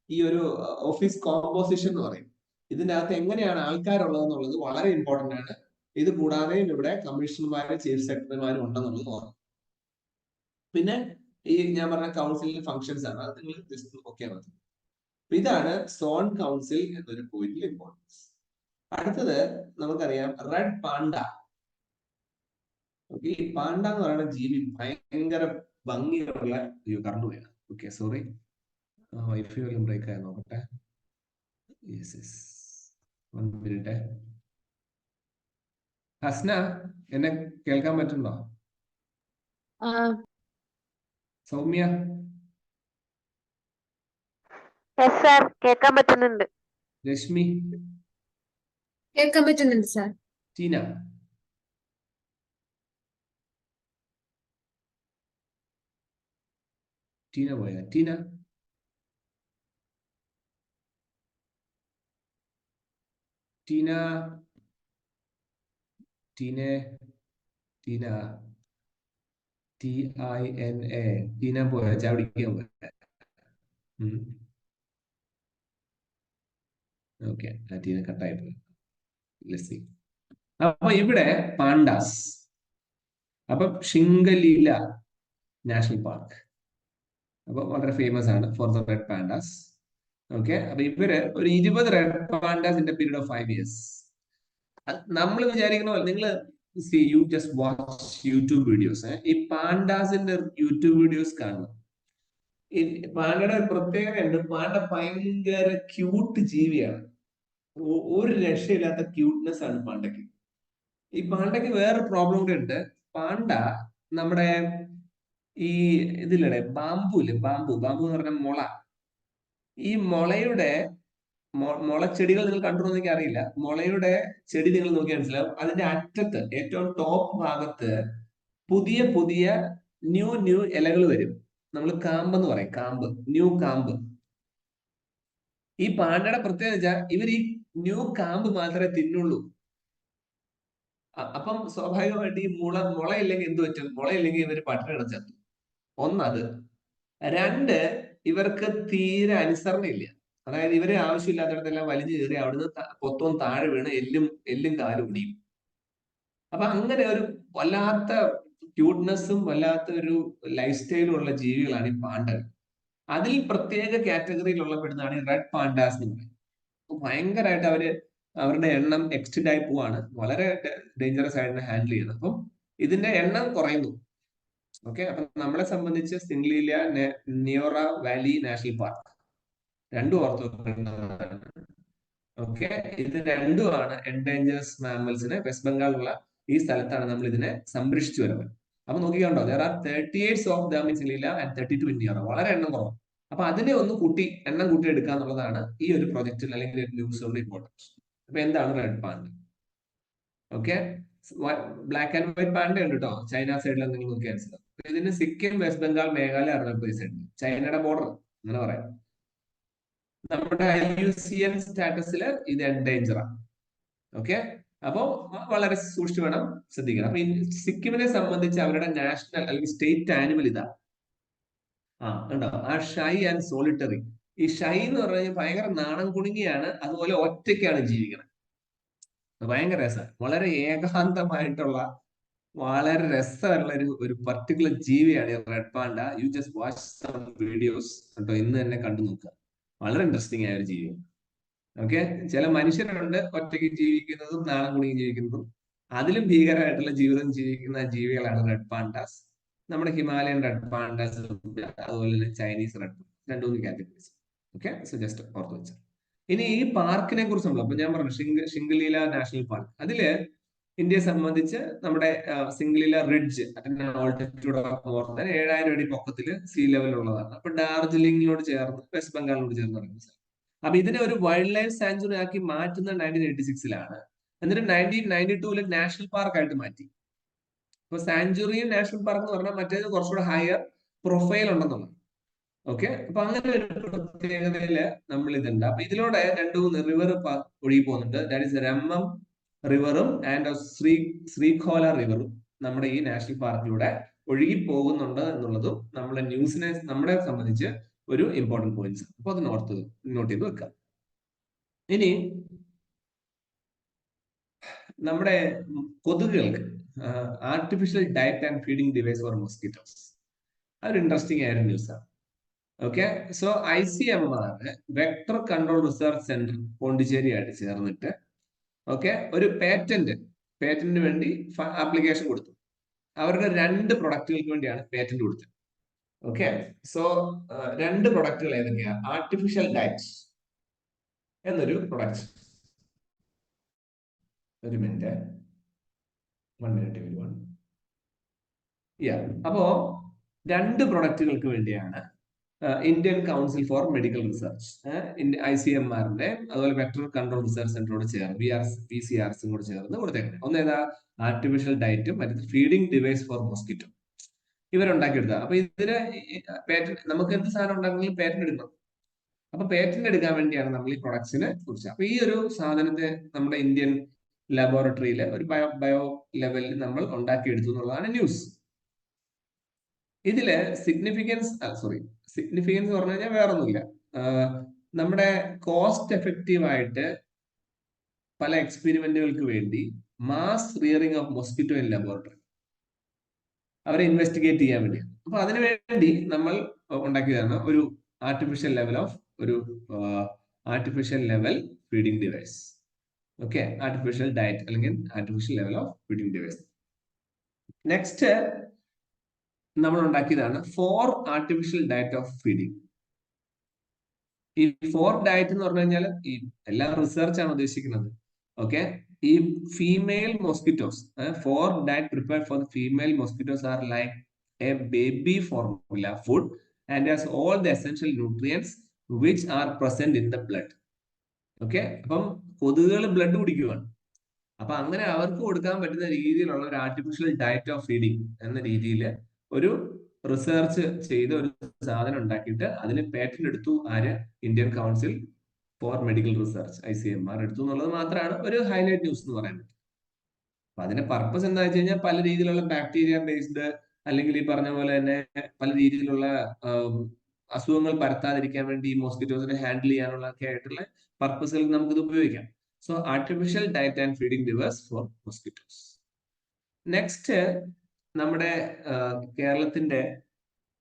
ഈ ഒരു ഓഫീസ് കോമ്പോസിഷൻ എന്ന് പറയും, ഇതിന്റെ അകത്ത് എങ്ങനെയാണ് ആൾക്കാരുള്ളതെന്നുള്ളത് വളരെ ഇമ്പോർട്ടന്റ് ആണ്. ഇത് കൂടാതെ ഇവിടെ കമ്മീഷണർമാരും ചീഫ് സെക്രട്ടറിമാരും ഉണ്ടെന്നുള്ളത് ഓർമ്മ. പിന്നെ ഈ ഞാൻ പറഞ്ഞ കൗൺസിലിന്റെ ഫംഗ്ഷൻസ് ആണ്, അത് നിങ്ങൾ ജസ്റ്റ് നോക്കിയാൽ മതി. ഇതാണ് സോൺ കൗൺസിൽ എന്നൊരു പോയിന്റിൽ ഇമ്പോർട്ടൻസ്. അടുത്തത് നമുക്കറിയാം റെഡ് പാണ്ട. ഈ പാണ്ട എന്ന് പറയുന്ന ജീവി ഭയങ്കര ഭംഗിയുള്ള കറണ്ടുപോയാണ്. ഓക്കെ, സോറി, വൈഫൈ വല്ലതും ബ്രേക്ക് ആയി നോക്കട്ടെ. ഹസ്ന, എന്നെ കേൾക്കാൻ പറ്റുന്നുണ്ടോ? സൗമ്യ? സാർ കേൾക്കാൻ പറ്റുന്നുണ്ട്. രശ്മി? കേൾക്കാൻ പറ്റുന്നുണ്ട് സാർ. ടീന? ടീന പോയാ? ടീന? ടീന? ടീന? ടീന? TINA? ടീന പോയാ? ചാവടിക്കാൻ പോയാ? ഓക്കെ, ടീന കട്ടായി പോയി. അപ്പൊ ഇവിടെ പാണ്ടാസ്. അപ്പൊ ശിംഗലീല, നാഷണൽ പാർക്ക്. അപ്പൊ വളരെ ഫേമസ് ആണ് for the red pandas. Okay, അപ്പൊ ഇവര് ഒരു 20 red pandas in period of 5 years. നമ്മൾ വിചാരിക്കുന്ന പോലെ നിങ്ങൾ you just watch YouTube videos. ഈ പാൻഡാസിന്റെ യൂട്യൂബ് വീഡിയോസ് കാണുന്നു. ഈ പാണ്ടയുടെ ഒരു പ്രത്യേകതയുണ്ട്, പാണ്ട ഭയങ്കര ക്യൂട്ട് ജീവിയാണ്. ഒരു രക്ഷയില്ലാത്ത ക്യൂട്ട്നെസ് ആണ് പാണ്ടയ്ക്ക്. ഈ പാണ്ടയ്ക്ക് വേറെ പ്രോബ്ലം കൂടെ ഉണ്ട്. പാണ്ട നമ്മുടെ ഈ ഇതില്ലേ ബാമ്പു എന്ന് പറഞ്ഞ മുള, ഈ മുളയുടെ മുളച്ചെടികൾ നിങ്ങൾ കണ്ടിട്ടുണ്ടോ എനിക്ക് അറിയില്ല. മുളയുടെ ചെടി നിങ്ങൾ നോക്കിയാൽ മനസ്സിലാവും, അതിന്റെ അറ്റത്ത് ഏറ്റവും ടോപ്പ് ഭാഗത്ത് പുതിയ പുതിയ ന്യൂ ഇലകൾ വരും. നമ്മൾ കാമ്പെന്ന് പറയും, കാമ്പ്, ന്യൂ കാമ്പ്. ഈ പാണ്ടയുടെ പ്രത്യേകത വെച്ചാൽ ഇവർ ഈ ന്യൂ കാമ്പ് മാത്രമേ തിന്നുള്ളൂ. അപ്പം സ്വാഭാവികമായിട്ട് ഈ മുളയില്ലെങ്കിൽ എന്ത് പറ്റും? മുളയില്ലെങ്കിൽ ഇവർ പട്ടിണി കിടച്ചെത്തു. ഒന്നത്. രണ്ട്, ഇവർക്ക് തീരെ അനുസരണയില്ല. അതായത് ഇവര് ആവശ്യമില്ലാത്തടത്തെല്ലാം വലിഞ്ഞു കയറി അവിടുന്ന് പൊത്തവും താഴെ വീണ് എല്ലും കാലും ഒടിയും. അപ്പൊ അങ്ങനെ ഒരു വല്ലാത്ത ക്യൂട്ട്നെസ്സും വല്ലാത്ത ഒരു ലൈഫ് സ്റ്റൈലും ഉള്ള ജീവികളാണ് ഈ പാണ്ടകൾ. അതിൽ പ്രത്യേക കാറ്റഗറിയിലുള്ള പെടുന്നതാണ് ഈ റെഡ് പാൻഡാസ് എന്ന് പറയുന്നത്. ഭയങ്കരമായിട്ട് അവരുടെ എണ്ണം എക്സ്റ്റെൻഡ് ആയി പോവാണ്. വളരെ ഡേഞ്ചറസ് ആയിട്ട് ഹാൻഡിൽ ചെയ്യുന്നത്. അപ്പം ഇതിന്റെ എണ്ണം കുറയുന്നു. ഓക്കെ, അപ്പൊ നമ്മളെ സംബന്ധിച്ച് സിംഗ്ലീല നിയോറ വാലി നാഷണൽ പാർക്ക് രണ്ടും ഓർത്ത് വെക്കേണ്ടതാണ്. ഓക്കെ, ഇത് രണ്ടുമാണ് എൻഡേഞ്ചേഴ്സ് മാമൽസിനെ വെസ്റ്റ് ബംഗാളിലുള്ള ഈ സ്ഥലത്താണ് നമ്മൾ ഇതിനെ സംരക്ഷിച്ചു വരുന്നത്. അപ്പൊ നോക്കിക്കണ്ടോ, there are 38 of them in Singalila and 32 in Neora. വളരെ എണ്ണം കുറവ്. അപ്പൊ അതിനെ ഒന്ന് എണ്ണം കൂട്ടി എടുക്കുക എന്നുള്ളതാണ് ഈ ഒരു പ്രൊജക്റ്റിൽ അല്ലെങ്കിൽ ന്യൂസ് കൊണ്ട് ഇമ്പോർട്ടൻസ്. അപ്പൊ എന്താണ് red panda? Okay, black and white panda ഉണ്ട് കേട്ടോ, ചൈന സൈഡിൽ നിങ്ങൾ നോക്കിയാൽ മനസ്സിലാവും. ഇതിന് സിക്കിം, വെസ്റ്റ് ബംഗാൾ, മേഘാലയ, അരുണാചൽ പ്രദേശ് ഉണ്ട്. ചൈനയുടെ ബോർഡർ അങ്ങനെ പറയാം. നമ്മുടെ IUCN സ്റ്റാറ്റസിൽ ഇത് എൻഡേഞ്ചറാണ്. ഓക്കെ, അപ്പോ വളരെ സൂക്ഷിച്ചു വേണം ശ്രദ്ധിക്കണം. അപ്പൊ സിക്കിമിനെ സംബന്ധിച്ച് അവരുടെ നാഷണൽ അല്ലെങ്കിൽ സ്റ്റേറ്റ് ആനിമൽ ഇതാ. ഉണ്ടോ, ആ ഷൈ ആൻഡ് സോളിറ്ററി. ഈ ഷൈ എന്ന് പറഞ്ഞാൽ ഭയങ്കര നാണം കുണുങ്ങിയാണ്, അതുപോലെ ഒറ്റയ്ക്കാണ് ജീവിക്കുന്നത്. ഭയങ്കര രസമാണ്, വളരെ ഏകാന്തമായിട്ടുള്ള വളരെ രസമുള്ള ഒരു പർട്ടിക്കുലർ ജീവിയാണ് ഈ red panda. You just watch some videos കേട്ടോ, ഇന്ന് തന്നെ കണ്ടു നോക്കുക. വളരെ ഇൻട്രസ്റ്റിംഗ് ആയ ഒരു ജീവിയാണ്. ഓക്കെ, ചില മനുഷ്യരുണ്ട് ഒറ്റയ്ക്ക് ജീവിക്കുന്നതും നാണം കുണുങ്ങി ജീവിക്കുന്നതും. അതിലും ഭീകരമായിട്ടുള്ള ജീവിതം ജീവിക്കുന്ന ജീവികളാണ് റെഡ് പാൻഡാസ്. നമ്മുടെ ഹിമാലയൻ റെഡ് പാൻഡാസ്, അതുപോലെ തന്നെ Chinese red, 2-3 categories. Okay, so just ഓർത്ത് വെച്ചാൽ. ഇനി ഈ പാർക്കിനെ കുറിച്ച് അപ്പൊ ഞാൻ പറഞ്ഞു സിംഗ്ലീല നാഷണൽ പാർക്ക്. അതില് ഇന്ത്യയെ സംബന്ധിച്ച് നമ്മുടെ Singalila ridge altitude of more than 7000 അടി പൊക്കത്തിൽ സീ ലെവൽ ഉള്ളതാണ്. അപ്പൊ ഡാർജിലിംഗിനോട് ചേർന്ന് വെസ്റ്റ് ബംഗാളിനോട് ചേർന്ന് പറയുന്നത്. അപ്പൊ ഇതിനെ ഒരു വൈൽഡ് ലൈഫ് സാങ്ച്വറി ആക്കി മാറ്റുന്നത് 1986-ലാണ്. എന്നിട്ട് 1992-ല് നാഷണൽ പാർക്ക് ആയിട്ട് മാറ്റി. അപ്പൊ സാങ്ച്വറിയും നാഷണൽ പാർക്ക് എന്ന് പറഞ്ഞാൽ മറ്റേത് കുറച്ചുകൂടെ ഹയർ പ്രൊഫൈൽ ഉണ്ടെന്നുള്ളത്. ഓക്കെ, അപ്പൊ അങ്ങനെ ഒരു പ്രത്യേകതയില് നമ്മൾ ഇതുണ്ട്. അപ്പൊ ഇതിലൂടെ 2-3 റിവർ ഒഴുകി പോകുന്നുണ്ട്. ദാറ്റ് ഈസ് രമ്മം റിവറും ആൻഡ് ശ്രീഖോല റിവറും നമ്മുടെ ഈ നാഷണൽ പാർക്കിലൂടെ ഒഴുകി പോകുന്നുണ്ട് എന്നുള്ളതും നമ്മളെ സംബന്ധിച്ച് ഒരു ഇമ്പോർട്ടന്റ് പോയിന്റ്സ്. അപ്പൊ അത് നോട്ട് ചെയ്ത് വെക്കാം. ഇനി നമ്മുടെ കൊതുകുകൾക്ക് artificial diet and feeding device for mosquitoes, അതൊരു ഇൻട്രസ്റ്റിംഗ് ആയ ന്യൂസാണ്. Okay, so ICMR vector control research centre Pondicherry ആയിട്ട് ചേർന്നിട്ട് ഓക്കെ ഒരു പേറ്റന്റിന് വേണ്ടി ആപ്ലിക്കേഷൻ കൊടുത്തു. അവരുടെ 2 പ്രൊഡക്റ്റുകൾക്ക് വേണ്ടിയാണ് പേറ്റന്റ് കൊടുത്തത്. ഓക്കെ, സോ 2 പ്രൊഡക്റ്റുകൾ ഏതൊക്കെയാണ്? ആർട്ടിഫിഷ്യൽ ഡയറ്റ് എന്നൊരു പ്രൊഡക്റ്റ്. ഒരു മിനിറ്റ്, 1 minute everyone. അപ്പോ 2 പ്രൊഡക്റ്റുകൾക്ക് വേണ്ടിയാണ് Indian council for medical research, ICMR-ന്റെ അതുപോലെ വെക്ടർ കൺട്രോൾ റിസർച്ച് സെന്ററോട് ചേർന്ന് VCRS കൂടെ ചേർന്ന് കൊടുത്തേക്കുന്നത്. ഒന്നേതാ ആർട്ടിഫിഷ്യൽ ഡയറ്റും മറ്റേ ഫീഡിംഗ് ഡിവൈസ് ഫോർ മോസ്കിറ്റോ ഇവരുണ്ടാക്കിയെടുത്ത. അപ്പൊ ഇതിന് പേറ്റന്റ്, നമുക്ക് എന്ത് സാധനം ഉണ്ടാക്കണമെങ്കിലും പേറ്റന്റ് എടുക്കണം. അപ്പൊ പേറ്റന്റ് എടുക്കാൻ വേണ്ടിയാണ് നമ്മൾ ഈ പ്രൊഡക്ട്സിനെ കുറിച്ച്. അപ്പൊ ഈ ഒരു സാധനത്തെ നമ്മുടെ ഇന്ത്യൻ ലബോറട്ടറിയിൽ ഒരു ബയോ ലെവലിൽ നമ്മൾ ഉണ്ടാക്കിയെടുത്തു എന്നുള്ളതാണ് ന്യൂസ്. ഇതില് സിഗ്നിഫിക്കൻസ് എന്ന് പറഞ്ഞു കഴിഞ്ഞാൽ വേറൊന്നുമില്ല. നമ്മുടെ കോസ്റ്റ് എഫക്റ്റീവ് ആയിട്ട് പല എക്സ്പെരിമെന്റുകൾക്ക് വേണ്ടി mass rearing of mosquito in laboratory അവരെ ഇൻവെസ്റ്റിഗേറ്റ് ചെയ്യാൻ വേണ്ടിയാണ്. അപ്പൊ അതിനു വേണ്ടി നമ്മൾ ഉണ്ടാക്കിയതാണ് ഒരു artificial level feeding device. Okay, artificial diet അല്ലെങ്കിൽ artificial level of feeding device. Next നമ്മൾ ഉണ്ടാക്കിയതാണ് 4 ആർട്ടിഫിഷ്യൽ ഡയറ്റ് ഓഫ് ഫീഡിംഗ്. ഈ 4 ഡയറ്റ് എന്ന് പറഞ്ഞു കഴിഞ്ഞാൽ ഈ എല്ലാ റിസർച്ച് ആണ് ഉദ്ദേശിക്കുന്നത്. ഓക്കെ, ഈ female mosquitoes 4 diet prepared for the female mosquitoes are like A baby formula food and has all the essential nutrients which are present in the blood. Okay, അപ്പം കൊതുകുകൾ ബ്ലഡ് കുടിക്കുകയാണ്. അപ്പൊ അങ്ങനെ അവർക്ക് കൊടുക്കാൻ പറ്റുന്ന രീതിയിലുള്ള ഒരു ആർട്ടിഫിഷ്യൽ ഡയറ്റ് ഓഫ് ഫീഡിംഗ് എന്ന രീതിയിൽ ഒരു റിസർച്ച് ചെയ്ത ഒരു സാധനം ഉണ്ടാക്കിയിട്ട് അതിന് പേറ്റന്റ് എടുത്തു. ആര്? Indian council for medical research, ICMR എടുത്തു എന്നുള്ളത് മാത്രമാണ് ഒരു ഹൈലൈറ്റ് ന്യൂസ് എന്ന് പറയുന്നത്. അപ്പൊ അതിന്റെ പർപ്പസ് എന്താ വെച്ച് കഴിഞ്ഞാൽ പല രീതിയിലുള്ള ബാക്ടീരിയ ബേസ്ഡ് അല്ലെങ്കിൽ ഈ പറഞ്ഞ പോലെ തന്നെ പല രീതിയിലുള്ള അസുഖങ്ങൾ പരത്താതിരിക്കാൻ വേണ്ടി ഈ മോസ്കിറ്റോസിനെ ഹാൻഡിൽ ചെയ്യാനുള്ള ഒക്കെ ആയിട്ടുള്ള പർപ്പസുകൾ നമുക്കിത് ഉപയോഗിക്കാം. So artificial diet and feeding device for mosquitoes. Next നമ്മുടെ കേരളത്തിന്റെ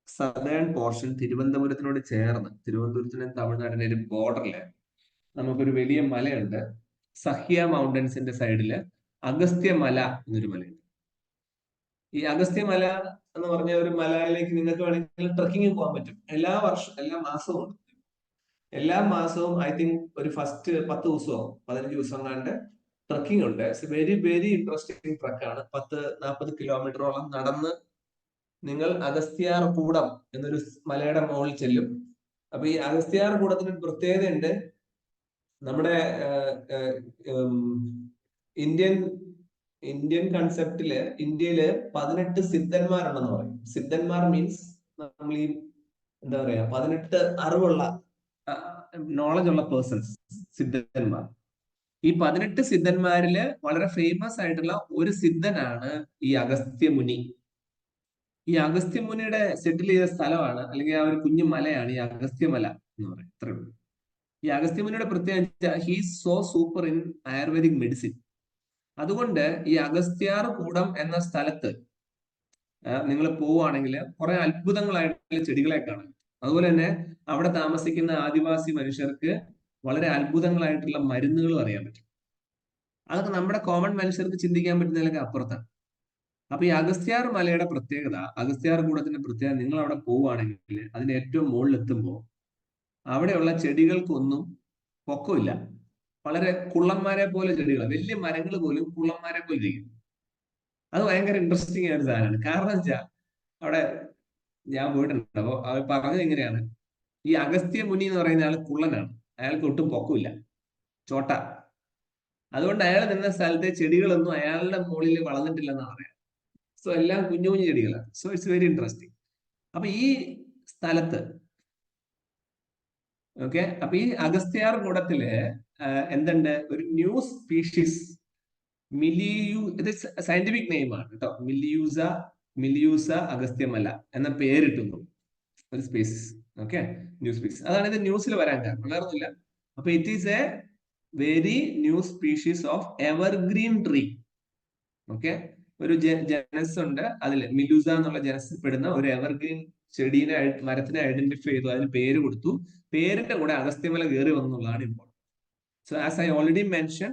സദേൺ പോർഷൻ തിരുവനന്തപുരത്തിനോട് ചേർന്ന്, തിരുവനന്തപുരത്തിനും തമിഴ്നാടിന്റെ ഒരു ബോർഡറില് നമുക്കൊരു വലിയ മലയുണ്ട്. സഹ്യ മൗണ്ടൻസിന്റെ സൈഡില് അഗസ്ത്യമല എന്നൊരു മലയുണ്ട്. ഈ അഗസ്ത്യമല എന്ന് പറഞ്ഞ ഒരു മലയിലേക്ക് നിങ്ങൾക്ക് വേണമെങ്കിൽ ട്രക്കിംഗ് പോകാൻ പറ്റും. എല്ലാ മാസവും ഐ തിങ്ക് ഒരു ഫസ്റ്റ് 10 ദിവസമോ 15 ദിവസം കണ്ട് ട്രക്കിംഗ് ഉണ്ട്. ഇറ്റ്സ് വെരി വെരി ഇൻട്രസ്റ്റിംഗ് ട്രക്കാണ്. 10-40 കിലോമീറ്ററോളം നടന്ന് നിങ്ങൾ അഗസ്ത്യാർ കൂടം എന്നൊരു മലയുടെ മുകളിൽ ചെല്ലും. അപ്പൊ ഈ അഗസ്ത്യാർ കൂടത്തിന് ഒരു പ്രത്യേകതയുണ്ട്. നമ്മുടെ ഇന്ത്യൻ കൺസെപ്റ്റില് ഇന്ത്യയില് 18 സിദ്ധന്മാരുണ്ടെന്ന് പറയും. സിദ്ധന്മാർ മീൻസ് നമ്മൾ ഈ എന്താ പറയാ 18 അറിവുള്ള നോളജ് ഉള്ള പേഴ്സൺസ്, സിദ്ധന്മാർ. ഈ 18 സിദ്ധന്മാരില് വളരെ ഫേമസ് ആയിട്ടുള്ള ഒരു സിദ്ധനാണ് ഈ അഗസ്ത്യമുനി. ഈ അഗസ്ത്യമുനിയുടെ സെറ്റിൽ ചെയ്ത സ്ഥലമാണ് അല്ലെങ്കിൽ ആ ഒരു കുഞ്ഞു മലയാണ് ഈ അഗസ്ത്യമല എന്ന് പറയും. ഇത്രേ ഉള്ളൂ. ഈ അഗസ്ത്യമുനിയുടെ പ്രത്യേകിച്ച് he's so super in ayurvedic medicine. അതുകൊണ്ട് ഈ അഗസ്ത്യാർ കൂടം എന്ന സ്ഥലത്ത് നിങ്ങൾ പോവുകയാണെങ്കിൽ കുറെ അത്ഭുതങ്ങളായിട്ടുള്ള ചെടികളെ കാണാം. അതുപോലെ തന്നെ അവിടെ താമസിക്കുന്ന ആദിവാസി മനുഷ്യർക്ക് വളരെ അത്ഭുതങ്ങളായിട്ടുള്ള മരുന്നുകളും അറിയാൻ പറ്റും. അതൊക്കെ നമ്മുടെ കോമൺ മനുഷ്യർക്ക് ചിന്തിക്കാൻ പറ്റുന്നതിലൊക്കെ അപ്പുറത്താണ്. അപ്പൊ ഈ അഗസ്ത്യാർ മലയുടെ പ്രത്യേകത, അഗസ്ത്യാർ കൂടത്തിന്റെ പ്രത്യേകത, നിങ്ങൾ അവിടെ പോവുകയാണെങ്കിൽ അതിന്റെ ഏറ്റവും മുകളിൽ എത്തുമ്പോൾ അവിടെയുള്ള ചെടികൾക്കൊന്നും പൊക്കമില്ല. വളരെ കുള്ളന്മാരെ പോലെ ചെടികൾ, വലിയ മരങ്ങൾ പോലും കുള്ളന്മാരെ പോലെ ഇരിക്കും. അത് ഭയങ്കര ഇൻട്രസ്റ്റിംഗ് ആയ ഒരു സാധനമാണ്. കാരണം വെച്ചാൽ അവിടെ ഞാൻ പോയിട്ടുണ്ട്. അപ്പോൾ അവർ പറഞ്ഞത് എങ്ങനെയാണ്, ഈ അഗസ്ത്യ മുനി എന്ന് പറയുന്ന ആൾ കുള്ളനാണ്. അയാൾക്ക് ഒട്ടും പൊക്കമില്ല, ചോട്ട. അതുകൊണ്ട് അയാൾ നിന്ന സ്ഥലത്തെ ചെടികളൊന്നും അയാളുടെ മുകളിൽ വളർന്നിട്ടില്ലെന്നാണ് പറയാം. സോ എല്ലാം കുഞ്ഞു കുഞ്ഞു ചെടികളാണ്. So it's very interesting. അപ്പൊ ഈ സ്ഥലത്ത് ഓക്കെ, അപ്പൊ ഈ അഗസ്ത്യാർ കൂടത്തില് എന്തുണ്ട്, ഒരു ന്യൂ സ്പീഷീസ് ഇത് സയന്റിഫിക് നെയിമാണ് കേട്ടോ, മിലിയൂസ അഗസ്ത്യമല എന്ന പേരിട്ടുന്നു ഒരു സ്പീസീസ്. Okay, new species. അതാണ് ഇത് ന്യൂസിൽ വരാൻ കാരണം, വേറൊന്നുമില്ല. അപ്പൊ it is a very new species of evergreen tree. Okay, ഒരു ജനസ് ഉണ്ട് അതില്, മിലൂസ എന്നുള്ള ജനസിൽ പെടുന്ന ഒരു എവർഗ്രീൻ ചെടീനെ മരത്തിനെ ഐഡന്റിഫൈ ചെയ്തു, അതിന് പേര് കൊടുത്തു. പേരിന്റെ കൂടെ അഗസ്ത്യമല കയറി വന്നുള്ളതാണ് important. So as I already mention,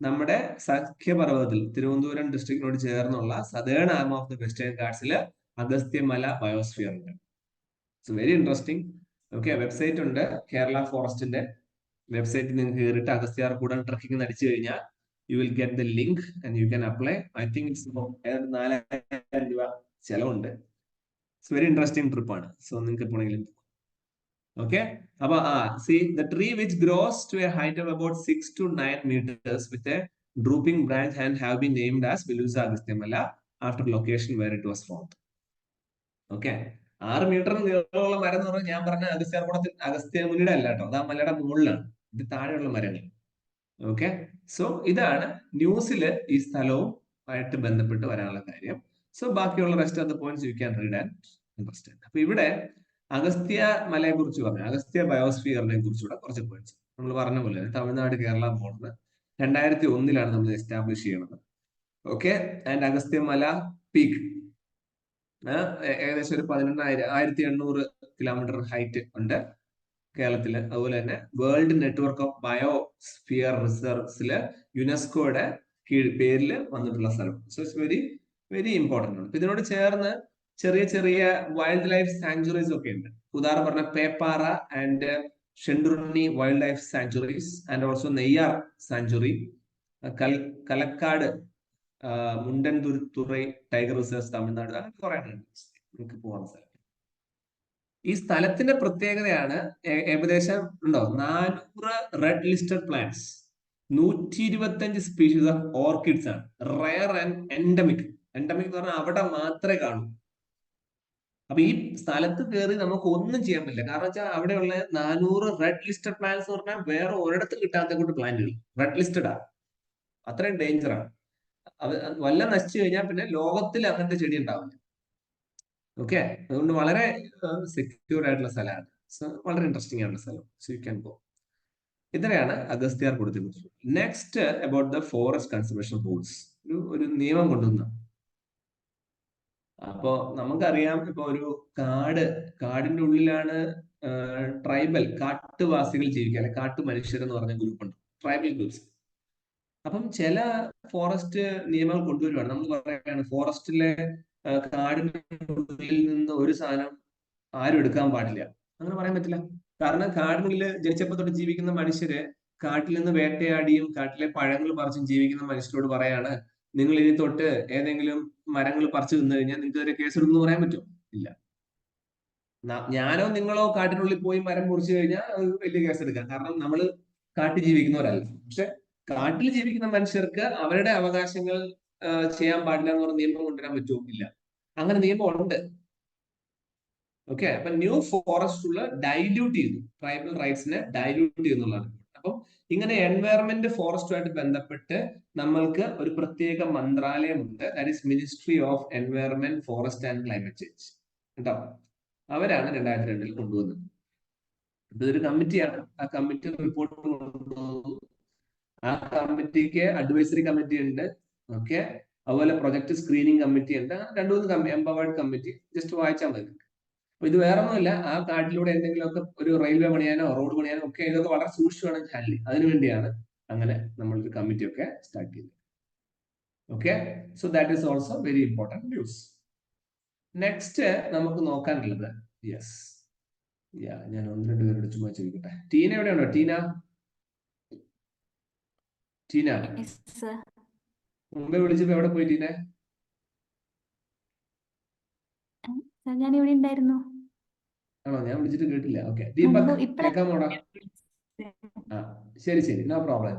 നമ്മുടെ സഖ്യപർവ്വതത്തിൽ തിരുവനന്തപുരം ഡിസ്ട്രിക്റ്റിനോട് ചേർന്നുള്ള southern arm of the western ഗാട്സില് അഗസ്ത്യമല ബയോസ്ഫിയർ ഉണ്ട്. It's very interesting. Okay, website ഉണ്ട്, കേരള ഫോറസ്റ്റിന്റെ വെബ്സൈറ്റിൽ നിങ്ങൾക്ക് കയറിയിട്ട് അഗസ്ത്യാർ കൂടം ട്രക്കിംഗ് അടിച്ചു കഴിഞ്ഞാൽ you will get the link and you can apply. I think it's 4000 രൂപ ചെലവുണ്ട്. ഇറ്റ്സ് വെരി ഇൻട്രസ്റ്റിംഗ് ട്രിപ്പാണ്. സോ നിങ്ങൾക്ക് എപ്പോഴെങ്കിലും okay, see the tree which grows to a height of about 6 to 9 meters with a drooping branch and have been named as Milusa agasthyamala after location where it was found. Okay, 6 metre നീളമുള്ള മരം എന്ന് പറഞ്ഞാൽ ഞാൻ പറഞ്ഞ അഗസ്ത്യമുനിയുടെ അല്ല കേട്ടോ, അത് ആ മലയുടെ മുകളിലാണ്, ഇത് താഴെയുള്ള മരങ്ങൾ. ഓക്കെ, സോ ഇതാണ് ന്യൂസില് ഈ സ്ഥലവും ആയിട്ട് ബന്ധപ്പെട്ട് വരാനുള്ള കാര്യം. സോ ബാക്കിയുള്ള rest of the points you can read and understand. അപ്പൊ ഇവിടെ അഗസ്ത്യ മലയെ കുറിച്ച് പറഞ്ഞു, അഗസ്ത്യ ബയോസ്ഫിയറിനെ കുറിച്ചുകൂടെ കുറച്ച് പോയിന്റ്സ്. നമ്മൾ പറഞ്ഞ പോലെ തമിഴ്നാട് കേരള ബോർഡർ 2001 നമ്മൾ എസ്റ്റാബ്ലിഷ് ചെയ്യണത്. ഓക്കെ, ആൻഡ് അഗസ്ത്യമല പീക്ക് ഏകദേശം ഒരു 1800 കിലോമീറ്റർ ഹൈറ്റ് ഉണ്ട് കേരളത്തില്. അതുപോലെ തന്നെ വേൾഡ് നെറ്റ്വർക്ക് ഓഫ് ബയോസ്ഫിയർ റിസർവ്സില് യുനെസ്കോയുടെ പേരിൽ വന്നിട്ടുള്ള സ്ഥലം. So it's very very important ആണ്. ഇതിനോട് ചേർന്ന് ചെറിയ ചെറിയ വൈൽഡ് ലൈഫ് സാങ്ച്വറീസ് ഒക്കെ ഉണ്ട്. ഉദാഹരണം പറഞ്ഞ Peppara and Shendurney wild life sanctuaries and also Neyyar sanctuary, Kalakkad Mundanthurai tiger reserve Tamil Nadu, അങ്ങനെ കുറെ നമുക്ക് പോകാൻ സ്ഥലം. ഈ സ്ഥലത്തിന്റെ പ്രത്യേകതയാണ് ഏകദേശം ഉണ്ടോ 400 red listed plants, 125 species of orchids ആണ്. Rare and endemic. എൻഡമിക് എന്ന് പറഞ്ഞാൽ അവിടെ മാത്രമേ കാണൂ. അപ്പൊ ഈ സ്ഥലത്ത് കയറി നമുക്ക് ഒന്നും ചെയ്യാൻ പറ്റില്ല. കാരണം വെച്ചാൽ അവിടെയുള്ള 400 റെഡ് ലിസ്റ്റഡ് പ്ലാന്റ്സ് എന്ന് പറഞ്ഞാൽ വേറെ ഒരിടത്തും കിട്ടാത്ത കൊണ്ട് പ്ലാന്റുകൾ റെഡ് ലിസ്റ്റഡ് ആണ്. അത്രയും ഡേഞ്ചറാണ്. അത് വല്ല നശിച്ചു കഴിഞ്ഞാൽ പിന്നെ ലോകത്തിൽ അങ്ങനത്തെ ചെടി ഉണ്ടാവില്ല. ഓക്കെ, അതുകൊണ്ട് വളരെ സെക്യൂർ ആയിട്ടുള്ള സ്ഥലമാണ്. സോ വളരെ ഇൻട്രസ്റ്റിംഗ് ആയിട്ടുള്ള സ്ഥലം. So you can go. ഇത്രയാണ് അഗസ്ത്യാർ കൊടുത്തിട്ടുള്ളത്. Next about the forest conservation rules. ഒരു നിയമം കൊണ്ടുവന്ന. അപ്പോ നമുക്കറിയാം, ഇപ്പൊ ഒരു കാടിന്റെ ഉള്ളിലാണ് ട്രൈബൽ കാട്ടുവാസികൾ ജീവിക്കുക, അല്ലെ കാട്ടു മനുഷ്യർ എന്ന് പറഞ്ഞ ഗ്രൂപ്പുണ്ട്, ട്രൈബൽ ഗ്രൂപ്പ്സ്. അപ്പം ചില ഫോറസ്റ്റ് നിയമങ്ങൾ കൊണ്ടുവരുവാണ്. നമ്മൾ പറയുകയാണ് ഫോറസ്റ്റിലെ കാടിന്റെ ഉള്ളിൽ നിന്ന് ഒരു സാധനം ആരും എടുക്കാൻ പാടില്ല. അങ്ങനെ പറയാൻ പറ്റില്ല. കാരണം കാടിനുള്ളിൽ ജനിച്ചപ്പോൾ തൊട്ട് ജീവിക്കുന്ന മനുഷ്യര് കാട്ടിൽ നിന്ന് വേട്ടയാടിയും കാട്ടിലെ പഴങ്ങൾ പറിച്ചും ജീവിക്കുന്ന മനുഷ്യരോട് പറയാണ്, നിങ്ങൾ ഇനി തൊട്ട് ഏതെങ്കിലും മരങ്ങൾ പറിച്ചു തിന്നു കഴിഞ്ഞാൽ നിങ്ങൾക്ക് ഒരു കേസ് എടുക്കുന്നു പറയാൻ പറ്റുമോ? ഇല്ല. ഞാനോ നിങ്ങളോ കാട്ടിനുള്ളിൽ പോയി മരം മുറിച്ചു കഴിഞ്ഞാൽ അത് വലിയ കേസ് എടുക്കാം. കാരണം നമ്മൾ കാട്ടിൽ ജീവിക്കുന്നവരല്ല. പക്ഷെ കാട്ടിൽ ജീവിക്കുന്ന മനുഷ്യർക്ക് അവരുടെ അവകാശങ്ങൾ ചെയ്യാൻ പാടില്ല എന്ന് പറഞ്ഞ നിയമം കൊണ്ടുവരാൻ പറ്റുമോ? ഇല്ല. അങ്ങനെ നിയമം ഉണ്ട്. ഓക്കെ, അപ്പൊ ന്യൂ ഫോറസ്റ്റ് ഡൈല്യൂട്ട് ചെയ്തു, ട്രൈബൽ റൈറ്റ്സിനെ ഡൈല്യൂട്ട് ചെയ്യുന്നുള്ളതാണ്. അപ്പം ഇങ്ങനെ എൻവയറമെന്റ് ഫോറസ്റ്റുമായിട്ട് ബന്ധപ്പെട്ട് നമ്മൾക്ക് ഒരു പ്രത്യേക മന്ത്രാലയമുണ്ട്. That is ministry of environment, forest and climate change. കേട്ടോ, അവരാണ് 2002 കൊണ്ടുവന്നത്. ഇതൊരു കമ്മിറ്റിയാണ്. ആ കമ്മിറ്റി റിപ്പോർട്ട് കൊണ്ടുവന്നു. ആ കമ്മിറ്റിക്ക് അഡ്വൈസറി കമ്മിറ്റി ഉണ്ട്. ഓക്കെ, അതുപോലെ പ്രൊജക്ട് സ്ക്രീനിങ് കമ്മിറ്റി ഉണ്ട്. 2-3 എംപവേർഡ് കമ്മിറ്റി. ജസ്റ്റ് വായിച്ചാൽ മതി. അപ്പൊ ഇത് വേറെ ഒന്നുമില്ല, ആ കാട്ടിലൂടെ എന്തെങ്കിലുമൊക്കെ ഒരു റെയിൽവേ പണിയാനോ റോഡ് പണിയാനോ ഒക്കെ ഇതൊക്കെ വളരെ സൂക്ഷിച്ചാണ് ഹാൻഡിൽ. അതിനുവേണ്ടിയാണ് അങ്ങനെ നമ്മളൊരു കമ്മിറ്റി ഒക്കെ സ്റ്റാർട്ട് ചെയ്തത്. Okay, so that is also very important news. Next നമുക്ക് നോക്കാനുള്ളത്, യെസ്, ഞാൻ 1-2 പേരോട് ചുമ്മാ ചോദിക്കട്ടെ. ടീന എവിടെയാണോ? ടീന മുമ്പേ വിളിച്ചപ്പോ എവിടെ പോയി ടീന? ഞാൻ ഇവിടെ ഉണ്ടായിരുന്നു. ആണോ? ഞാൻ വിളിച്ചിട്ട് കേട്ടില്ല. ഓക്കെ, ദീപക് കേൾക്കാമോടാ? ആ, ശരി, നോ പ്രോബ്ലം.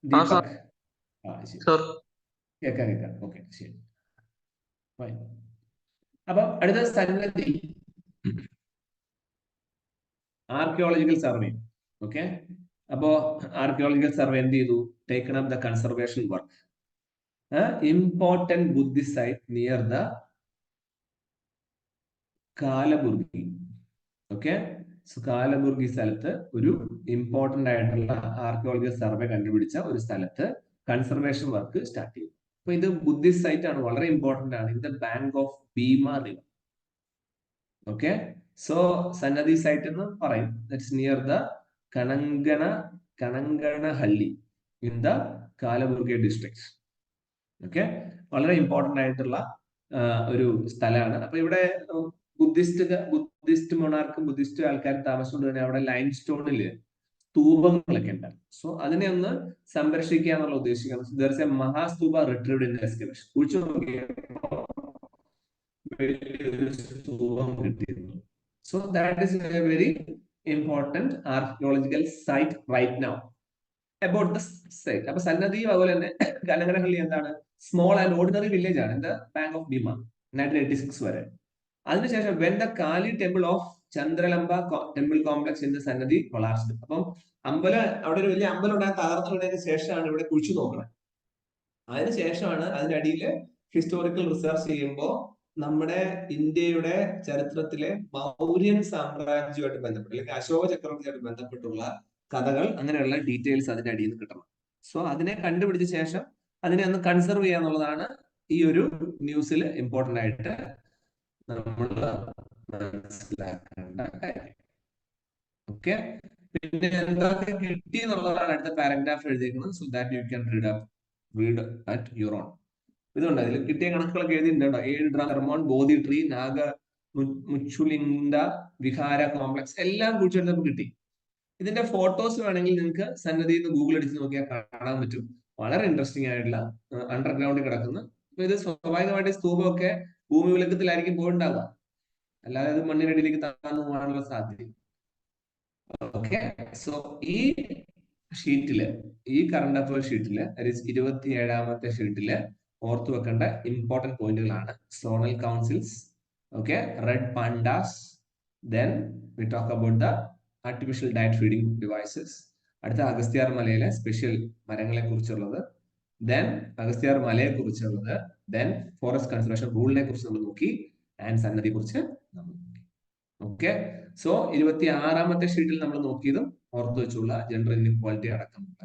ദീപക്, കേൾക്കാം. ഓക്കെ, ശരി. അപ്പൊ അടുത്ത സന്നദ്ധി ആർക്കിയോളജിക്കൽ സർവേ. ഓക്കെ, അപ്പോ ആർക്കിയോളജിക്കൽ സർവേ എന്ത് ചെയ്തു? Taken up the conservation work. Important Buddhist site near the Kalaburagi. Okay, Kalaburagi സ്ഥലത്ത് ഒരു ഇമ്പോർട്ടന്റ് ആയിട്ടുള്ള ആർക്കിയോളജിക്കൽ സർവേ കണ്ടുപിടിച്ച ഒരു സ്ഥലത്ത് കൺസർവേഷൻ വർക്ക് സ്റ്റാർട്ട് ചെയ്തു. അപ്പൊ ഇത് ബുദ്ധിസ്റ്റ് സൈറ്റ് ആണ്, വളരെ ഇമ്പോർട്ടന്റ് ആണ്. In the bank of Bhima river. Okay, so Sannati site എന്ന് പറയും. That's near the Kanaganahalli in the Kalaburagi district. Okay, വളരെ ഇമ്പോർട്ടന്റ് ആയിട്ടുള്ള ഒരു സ്ഥലമാണ്. അപ്പൊ ഇവിടെ ബുദ്ധിസ്റ്റ് മൊണാർക്ക്, ബുദ്ധിസ്റ്റ് ആൾക്കാർ താമസിച്ചുകൊണ്ട് തന്നെ അവിടെ ലൈം സ്റ്റോണില് സ്തൂപങ്ങളൊക്കെ ഉണ്ടാകും. സോ അതിനെ ഒന്ന് സംരക്ഷിക്കുക എന്നുള്ള ഉദ്ദേശിക്കുന്നത്. Mahastupa retrieved in excavation. കുഴിച്ചു നോക്കിയപ്പോൾ വലിയൊരു സ്തൂപം കിട്ടിയിരുന്നു. So that is a very important archaeological site right now about the site. അപ്പൊ സന്നദ്ധി അതുപോലെ തന്നെ കലങ്കരഹള്ളി എന്താണ്? സ്മോൾ ആൻഡ് ഓർഡിനറി വില്ലേജ് ആണ്. ദ ബാങ്ക് ഓഫ് ഭീമ 1986 വരെ. അതിനുശേഷം when the Kali temple of Chandralamba temple complex in the Sannati collapsed. അപ്പം അവിടെ ഒരു വലിയ അമ്പലം ഉണ്ടാകാൻ തകർന്നു വീണതിന് ശേഷമാണ് ഇവിടെ കുഴിച്ചു നോക്കുന്നത്. അതിനുശേഷമാണ് അതിന്റെ അടിയിൽ ഹിസ്റ്റോറിക്കൽ റിസർച്ച് ചെയ്യുമ്പോൾ നമ്മുടെ ഇന്ത്യയുടെ ചരിത്രത്തിലെ മൗര്യൻ സാമ്രാജ്യമായിട്ട് ബന്ധപ്പെട്ട് അല്ലെങ്കിൽ അശോക ചക്രവർത്തിയായിട്ട് ബന്ധപ്പെട്ടുള്ള കഥകൾ, അങ്ങനെയുള്ള ഡീറ്റെയിൽസ് അതിന്റെ അടിയിൽ നിന്ന് കിട്ടണം. സോ അതിനെ കണ്ടുപിടിച്ച ശേഷം അതിനെ ഒന്ന് കൺസർവ് ചെയ്യുക എന്നുള്ളതാണ് ഈ ഒരു ന്യൂസിൽ ഇമ്പോർട്ടന്റ് ആയിട്ട് നമ്മൾ മനസ്സിലാക്കേണ്ട കാര്യം. ഓക്കെ, പിന്നെ എന്തൊക്കെ കിട്ടി എന്നുള്ളതാണ് അടുത്ത പാരഗ്രാഫ് എഴുതിയിരിക്കുന്നത്. So that you can read at your own. ഇതുണ്ട്, അതിൽ കിട്ടിയ കണക്കുകളൊക്കെ എഴുതിയിട്ടുണ്ടോ? 7 ഡ്രാം ഹെർമോൺ, ബോധി ട്രീ, നാഗ മുച്ചുലിംഗ വിഹാര കോംപ്ലക്സ് എല്ലാം കുറിച്ചെടുത്തപ്പോൾ കിട്ടി. ഇതിന്റെ ഫോട്ടോസ് വേണമെങ്കിൽ നിങ്ങൾക്ക് സന്നദ്ധിയിൽ നിന്ന് ഗൂഗിൾ അടിച്ച് നോക്കിയാൽ കാണാൻ പറ്റും. വളരെ ഇൻട്രസ്റ്റിംഗ് ആയിട്ടുള്ള അണ്ടർഗ്രൗണ്ടിൽ കിടക്കുന്ന. അപ്പൊ ഇത് സ്വാഭാവികമായിട്ട് സ്തൂപമൊക്കെ ഭൂമി വിലക്കത്തിലായിരിക്കും പോയിട്ടുണ്ടാവുക, അല്ലാതെ അത് മണ്ണിനടിയിലേക്ക് താഴ്ന്നു പോകാനുള്ള സാധ്യത. ഓക്കെ, സോ ഈ ഷീറ്റില്, ഈ കറണ്ട് അഫയർ ഷീറ്റില് 27ാമത്തെ ഷീറ്റില് ഓർത്തു വെക്കേണ്ട ഇമ്പോർട്ടന്റ് പോയിന്റുകളാണ് zonal councils, okay, red pandas, then we talk about the artificial diet feeding devices, അടുത്ത അഗസ്ത്യാർ മലയിലെ സ്പെഷ്യൽ മരങ്ങളെ കുറിച്ചുള്ളത്, ദെൻ അഗസ്ത്യാർ മലയെ കുറിച്ചുള്ളത്, ദെൻ ഫോറസ്റ്റ് കൺസർവേഷൻ റൂളിനെ കുറിച്ച് നമ്മൾ നോക്കി, ആൻഡ് സന്നദ്ധിയെ കുറിച്ച് നമ്മൾ നോക്കി. ഓക്കെ, സോ 26ാമത്തെ ഷീറ്റിൽ നമ്മൾ നോക്കിയതും ഓർത്തു വെച്ചുള്ള ജെൻഡർ ഇൻഇക്വാലിറ്റി അടക്കമുള്ള